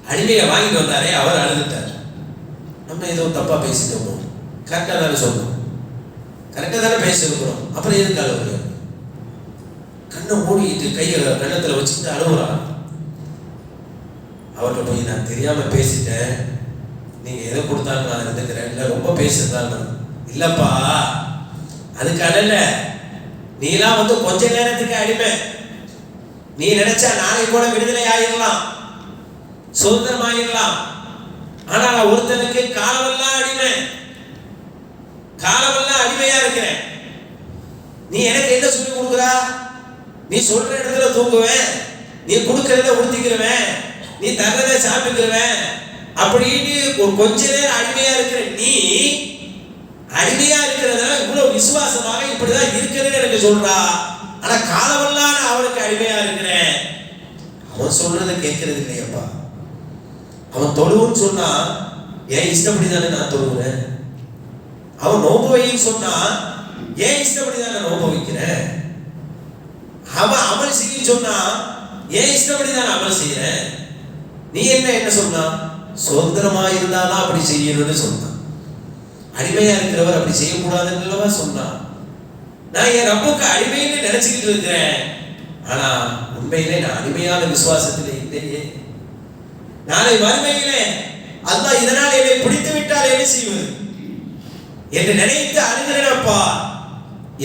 அடிமையை வாங்கிட்டு வந்தாரே அவர் அழுதுட்டார். நம்ம ஏதோ தப்பா பேசிட்டோம், கரெக்டா தானே சொன்னோம், கரெக்டா தானே பேசிருக்கிறோம், அப்புறம் எதுக்கு அழுவுற? கண்ணை மூடிட்டு கையை கண்ணத்துல வச்சுட்டு அழுகுறான். அவர்கிட்ட போய் நான் தெரியாம பேசிட்டேன், நீங்க எதை கொடுத்தாலும் நான் இருந்துக்கிறேன், இல்லை ரொம்ப பேசுறதாங்க. இல்லப்பா அதுக்கு அடல, நீலாம் வந்து கொஞ்ச நேரத்துக்கு அடிமை, நீ நினைச்சா நாளைக்கு கூட விடுதலை ஆயிடலாம், சுதந்திரம் ஆயிடலாம். ஆனா நான் ஒருத்தனுக்கு காலமெல்லாம் அடிமை, காலமெல்லாம் அடிமையா இருக்கிறேன். நீ எனக்கு என்ன சொல்லி கொடுக்குறா? நீ சொல்ற இடத்துல தூங்குவேன், நீ கொடுக்கறத உடுத்திக்கிறவேன், நீ தர்றதை சாப்பிட்டுக்கிறவேன் அப்படின்னு ஒரு கொஞ்ச நேரம் அடிமையா இருக்கிற நீ, அடிமையா இருக்கிறதுனால இவ்வளவு விசுவாசமாக இப்படிதான் இருக்கிறேன்னு எனக்கு சொல்றா. ஆனா காலமெல்லாம் நான் அவனுக்கு அடிமையா இருக்கிறேன். அவன் சொல்றதை கேட்கறது இல்லையப்பா. அவன் தொழுவுன்னு சொன்னா ஏன் இஷ்டப்படி தானே நான் தொழுகிறேன். அவன் நோம்பு வைன்னு சொன்னா ஏன் இஷ்டப்படி தானே நோம்பு வைக்கிறேன். அவன் அமல் செய்ய சொன்னா ஏன் இஷ்டப்படி தானே அமல் செய்யறேன். நீ என்ன சொன்னா, சுதந்திரமா இருந்தாதான் அப்படி செய்யணும்னு சொன்னான். அடிமையா இருக்கிறவர் அப்படி செய்யக்கூடாதுன்னு சொன்னான். நான் என் ரப்புக்கு அடிமைன்னு நினைச்சுக்கிட்டு இருக்கிறேன், ஆனா உண்மையிலே நான் அடிமையான விசுவாசத்திலே இல்லையே. நாளை மறுமையிலே அல்லாஹ் இதனால் என்னை பிடித்து விட்டால் என்ன செய்வது என்று நினைத்து அழுகிறேனப்பா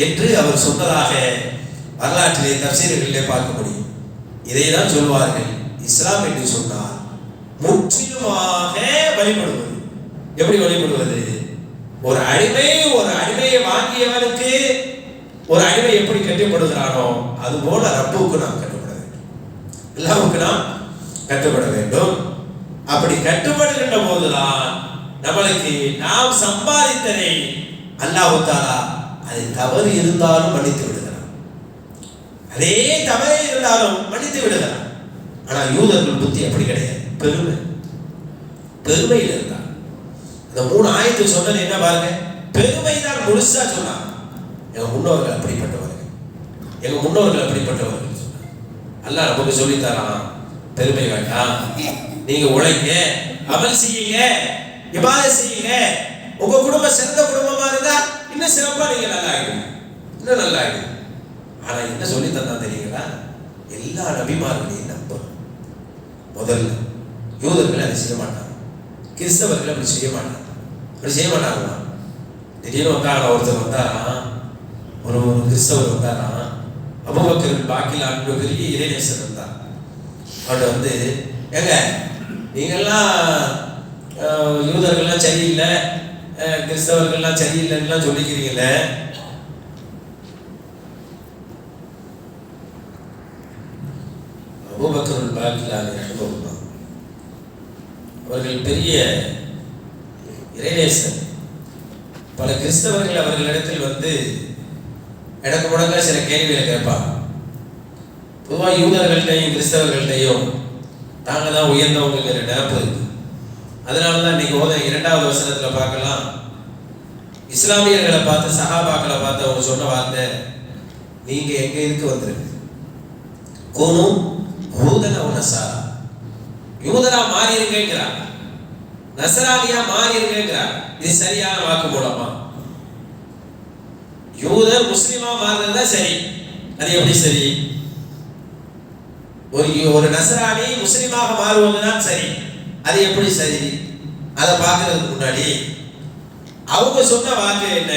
என்று அவர் சொன்னதாக வரலாற்றிலே தஃசீர்களிலே பார்க்க முடியும். இதை தான் சொல்வார்கள், இஸ்லாம் என்று சொன்னால் முற்றிலுமாக வழிபடுவது. எப்படி வழிபடுவது? ஒரு அடிமையை வாங்கியவனுக்கு ஒரு அடிமை எப்படி கட்டுப்படுகிறானோ அது போல ரப்புக்கு நாம் கட்டுப்பட வேண்டும், அல்லாஹ்வுக்கு நாம் கட்டுப்பட வேண்டும். அப்படி கட்டுப்படுகின்ற போதுதான் நம்மளுக்கு நாம் சம்பாதித்ததை அல்லாஹ் தஆலா அது தவறு இருந்தாலும் மன்னித்து விடுகிறான். அதே தவறே இருந்தாலும் மன்னித்து விடுகிறான். ஆனால் யூதர்கள் புத்தி அப்படி கிடையாது. பெருமையில் இருந்தார். அந்த 3 ஆயத்து சொன்னது என்ன பாருங்க, பெருமை தான் முழுசா சொன்னாங்க. எங்க முன்னோர்கள் அப்படிப்பட்டவர்கள் சொன்னாங்க. அல்லாஹ் நமக்கு சொல்லி தரான், பெருமை வேண்டாம், நீங்க உழைங்க, அமல் செய்யுங்க, இபாதத் செய்யுங்க. உங்க குடும்பம் சிறந்த குடும்பமா இருந்தா இன்னும் சிறப்பா நீங்க நல்லா ஆயிடுங்க. ஆனா என்ன சொல்லி தந்தா தெரியுங்களா? எல்லா நபிமார்களையும் நம்பணும். முதல்ல யூதர்கள் அதை செய்ய மாட்டாங்க, கிறிஸ்தவர்கள் அப்படி செய்ய மாட்டாங்க. திடீர்னு ஒருத்தர் வந்தாராம், ஒரு கிறிஸ்தவர் வந்தாராம். அபூபக்கர் பாக்கில் அன்பு பெரிய இறைநேசர் இருந்தார். அவர்கிட்ட வந்து, ஏங்க நீங்கள்லாம் யூதர்கள்லாம் சரியில்லை, கிறிஸ்தவர்கள்லாம் சரியில்லைன்னு சொல்லிக்கிறீங்களே, அபூபக்கர் பாக்கில் அனுபவம் அவர்கள் பெரிய இறைநேசர். பல கிறிஸ்தவர்கள் அவர்களிடத்தில் வந்து எனக்கு முடங்க சில கேள்விகளை கேட்பாங்க. பொதுவாக யூதர்கள்ட்டையும் கிறிஸ்தவர்கள்ட்டையும் தாங்க தான் உயர்ந்தவங்கிற நினைப்பு இருக்கு. அதனால தான் இன்னைக்கு 2வது வசனத்துல பார்க்கலாம், இஸ்லாமியர்களை பார்த்து சஹாபாக்களை பார்த்து அவங்க சொன்ன வார்த்தை, நீங்க எங்க இதுக்கு வந்துருக்கு, கூனும் ஹூதன் அவ் நஸாரா, யூதரா மாறி இருக்கேங்கிறாங்க, நசரானியா மாறி இருக்கேங்கிறாங்க. இது சரியான வாக்கு மூலமா? யூதர் முஸ்லிமா மாறுறதுதான் சரி. அது எப்படி சரி? ஒரு நசரானி முஸ்லிமாக மாறுவதுதான் சரி. அது எப்படி சரி? அதை பார்க்கறதுக்கு முன்னாடி அவங்க சொன்ன வாக்கு என்ன?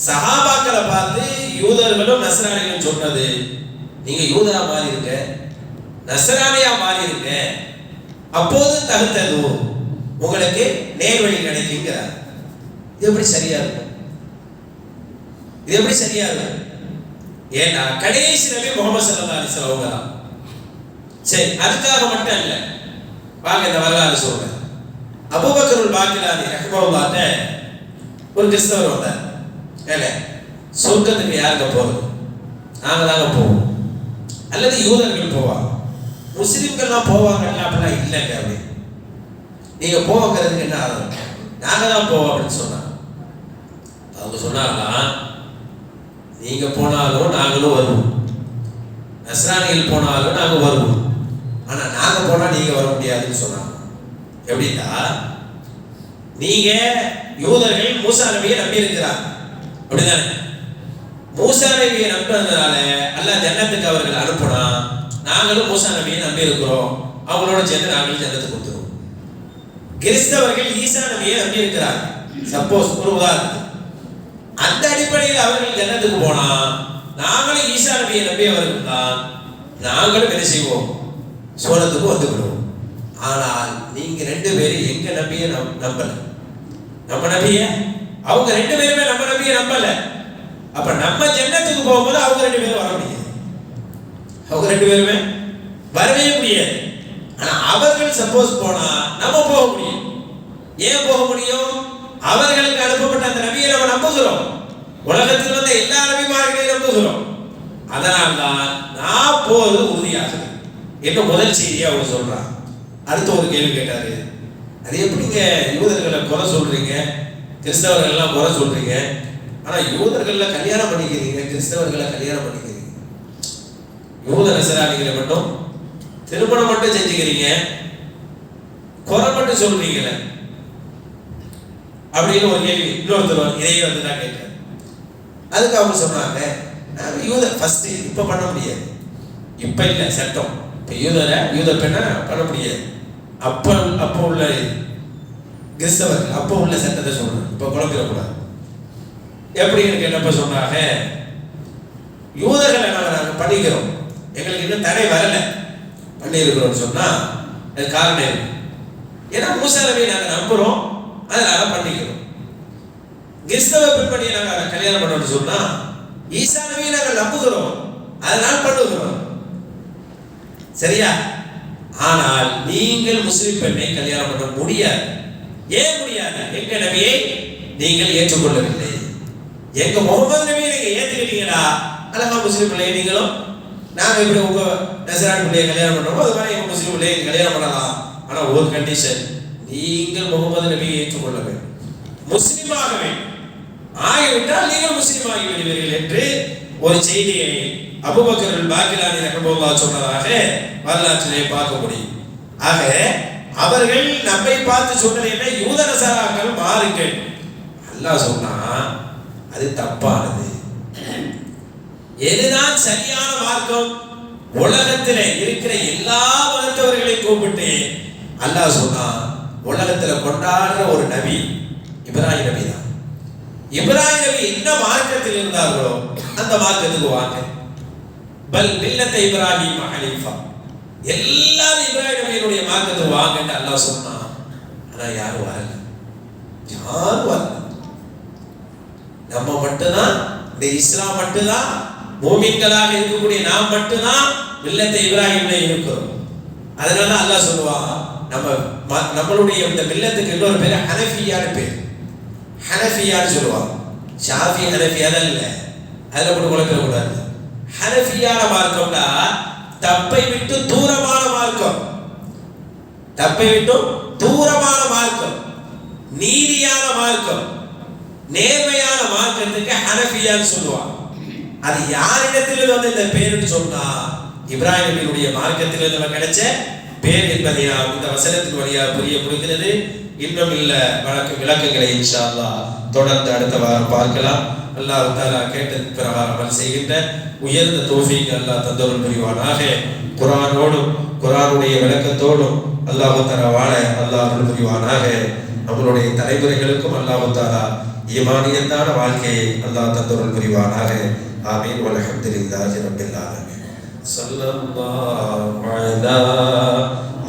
சஹாபாக்களை பார்த்து யூதர்களும் நசரானிகளும் சொன்னது, நீங்க யூதரா மாறி இருக்க, நசரானியா மாறி இருக்க, அப்போது தகுத்தது உங்களுக்கு நேர்வழி கிடைக்குங்கிறார். இது எப்படி சரியா இருக்கும்? ஏன்னா கடைசி நபி முஹம்மது ஸல்லல்லாஹு அலைஹி வஸல்லம் தான். சரி, அதுக்காக மட்டும் இல்ல, வாங்க இந்த வரலாறு சொல்றேன். அபூபக்கர் பாக்கிலானி ரஹ்மத்துல்லாஹ் ஒரு கிறிஸ்தவர் வந்தார். ஏங்க சொர்க்கத்துக்கு யாருங்க போறது? நாங்க தாங்க போவோம், அல்லது யூதர்கள் போவாங்க, முஸ்லிம்கள்லாம் போவாங்கல்ல, அப்படிலாம் இல்லைங்க. அப்படி நீங்க போவாங்கிறதுக்கு என்ன ஆகும்? நாங்க தான் போவோம் அப்படின்னு சொன்னாங்க. அவங்க சொன்னாங்கன்னா, நீங்க போனாலும் நாங்களும் வருவோம், நஸ்ரானிகள் போனாலும் நாங்க வருவோம், ஆனா நாங்க போனா நீங்க வர முடியாதுன்னு சொன்னாங்க. எப்படின்னா, நீங்க யூதர்கள் மூசா நபியை நம்பி இருக்கிறாங்க, அப்படிதானே? மூசா நபியை நம்பினதுனால அல்லாஹ் ஜன்னத்துக்கு அவர்கள் அனுப்புனா, நாங்களும் மூசா நபியை நம்பி இருக்கிறோம், அவங்களோட சேர்ந்து நாங்களும் ஜன்னத்துக்கு கொடுத்துருவோம். கிறிஸ்தவர்கள் ஈசா நபியை நம்பி இருக்கிறாங்க. சப்போஸ் ஒரு உதாரணம், அந்த அடிப்படையில் அவர்கள் ஜன்னத்துக்கு போனா, நாங்களும் ஈசா நபியை நம்பியவர்கள் தான், நாங்களும் என்ன செய்வோம்? சோழத்துக்கு வந்து விடுவோம். ஆனால் நீங்க 2 பேரும் எங்க நபியை நம்பல, நம்ம நபிய, அவங்க 2 பேருமே நம்ம நபியை நம்பல. அப்ப நம்ம ஜன்னத்துக்கு போகும்போது அவங்க 2 பேரும் வர முடியாது, அவங்க 2 பேருமே வரவே முடியாது. ஆனா அவர்கள் சப்போஸ் போனா நம்ம போக முடியும். ஏன் போக முடியும்? அவர்களுக்கு அனுப்பப்பட்ட அந்த நபியை நம்ம நம்புகிறோம், உலகத்தில் வந்த எல்லா நபிமார்களையும் நம்புகிறோம். அதனால்தான் நான் போவது உறுதியாகுது என்ன முதல் செய்தியா அவங்க சொல்றாங்க. அடுத்த ஒரு கேள்வி கேட்டாரு, அது எப்படிங்க யூதர்களை குறை சொல்றீங்க, கிறிஸ்தவர்கள் எல்லாம் குறை சொல்றீங்க, ஆனா யூதர்கள்ல கல்யாணம் பண்ணிக்கிறீங்க, கிறிஸ்தவர்களை கல்யாணம் பண்ணிக்கிறீங்க, யூத நசராணிகளை மட்டும் திருமணம் மட்டும் செஞ்சுக்கிறீங்க, குறை மட்டும் சொல்றீங்களே அப்படின்னு ஒரு கேள்வி இன்னொருத்தர் இதையே வந்து நான் கேட்டேன். அதுக்கு அவங்க சொன்னாங்க, யூதர் ஃபர்ஸ்ட் இப்ப பண்ண முடியாது, இப்ப இல்ல சட்டம், இப்ப யூதர் பெண்ண பண்ண முடியாது. அப்ப உள்ள கிறிஸ்தவர்கள் அப்ப உள்ள சட்டத்தை சொல்றேன், இப்ப குழப்பிடக்கூடாது. எப்படின்னு கேட்டப்ப சொன்னாங்க, யூதர்களை நாங்கள் பண்ணிக்கிறோம், எங்களுக்கு இன்னும் தடை வரல, பண்ணியிருக்கிறோம் சொன்னா அது காரணம் இருக்கு. ஏன்னா மூசா நபியை நாங்கள் நம்புறோம், அதனால பண்ணிக்கிறோம். கிறிஸ்தவ பெண்மணியை நாங்கள் கல்யாணம் பண்ணோம்னு சொன்னா ஈசா நபியை நாங்கள் நம்புகிறோம், அதனால பண்ணுகிறோம். சரியா? ஆனால் நீங்கள் முஸ்லிம் பெண்ணை கல்யாணம் பண்ண முடியாது. ஏன் முடியாது? எங்க நபியை நீங்கள் ஏற்றுக்கொள்ளவில்லை. எங்க முகமது நபியை நீங்க ஏத்துக்கிட்டீங்களா, அழகா முஸ்லிம் பிள்ளையை நீங்களும் நாங்க இப்படி உங்க நசரான் பிள்ளையை கல்யாணம் பண்றோமோ அது மாதிரி எங்க முஸ்லிம் பிள்ளையை கல்யாணம் பண்ணலாம். ஆனா ஒரு கண்டிஷன், நீங்கள் முகமது நபியை ஏற்றுக்கொள்ள வேண்டும், முஸ்லிமாக வேண்டும். ஆகிவிட்டால் நீங்கள் முஸ்லிம் ஆகிவிடுவீர்கள் என்று ஒரு செய்தியை அபூபக்கர் பாக்கிலானி ரஹ்மத்துல்லாஹி சொன்னதாக வரலாற்றிலே பார்க்க முடியும். ஆக அவர்கள் நம்மை பார்த்து சொன்னது என்ன? யூத நசாராக்கள் மாறுங்கள். அல்லாஹ் சொன்னா அது தப்பானது. எதுதான் சரியான மார்க்கம்? உலகத்திலே இருக்கிற எல்லா மதத்தவர்களையும் கூப்பிட்டு அல்லாஹ் சொன்னா உலகத்துல கொண்டாடுற ஒரு நபி இப்ராஹிம் நபி தான். இப்ராஹிம் நபி என்ன மார்க்கத்தில் இருந்தார்களோ அந்த மார்க்கத்துக்கு வாங்க. பல் மில்லத்த இப்ராஹிம் ஹனீஃபா, எல்லாரும் இப்ராஹிம் நபியினுடைய மார்க்கத்துக்கு வாங்கன்னு அல்லாஹ் சொன்னா. ஆனா யாரும் வரல, யாரும் வரல. நம்ம மட்டும்தான், இந்த இஸ்லாம் மட்டும்தான், மூமின்களாக இருக்கக்கூடிய நாம் மட்டும்தான் மில்லத்த இப்ராஹிம்ல இருக்கிறோம். அதனால அல்லாஹ் சொல்லுவான், நம்மளுடைய இந்த மில்லத்துக்கு இன்னொரு பேர் ஹனஃபியான்னு பேர். ஹனஃபியான்னு சொல்லுவாங்க. ஷாஃபி ஹனஃபியான இல்லை, அதில் கூட குழப்பிட கூடாது. ஹனஃபியான மார்க்கம்னா தப்பை விட்டு தூரமான மார்க்கம், தப்பை விட்டு தூரமான மார்க்கம், நீதியான மார்க்கம், நேர்மையான மார்க்கத்துக்கு ஹனஃபியான்னு சொல்லுவாங்க. அது யாரிடத்திலிருந்து வந்து இந்த பேருன்னு சொன்னா இப்ராஹிம் நபியுடைய மார்க்கத்திலிருந்து கிடைச்ச பேர் என்பதை நாம் இந்த வசனத்தின் வழியாக புரிய முடிகிறது. இன்னும் இல்ல விளக்கங்களை இன்ஷா அல்லாஹ் தொடர்ந்து அடுத்த வாரம் பார்க்கலாம். அல்லாஹ் தஆலா கேட்டது பிரகாரம் அமல் செய்கின்ற உயர்ந்த தௌஃபீக் அல்லாஹ் தந்தருள் புரிவானாக. குர்ஆனோடும் குர்ஆனுடைய விளக்கத்தோடும் அல்லாஹ் தஆலா வாழ அல்லாஹ் அருள் புரிவானாக. நம்மளுடைய தலைமுறைகளுக்கும் அல்லாஹ் தஆலா ஈமானியத்தான வாழ்க்கையை அல்லாஹ் தந்தருள் புரிவானாக. ஆமீன். வல்ஹம்துலில்லாஹி ரப்பில் ஆலமீன். ஸல்லல்லாஹு அலா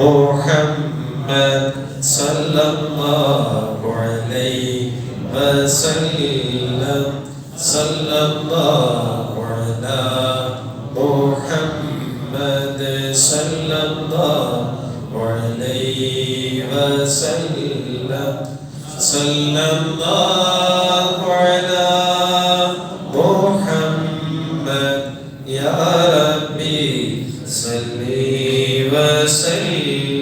முஹம்மத் ஸல்லல்லாஹு அலைஹி வஸல்லம். ஸல்லல்லாஹு அலா முஹம்மத் ஸல்லல்லாஹு அலைஹி வஸல்லம். ஸல்லல்லாஹு அலா முஹம்மத் யா ரப்பி ஸல்லி வஸல்லிம்.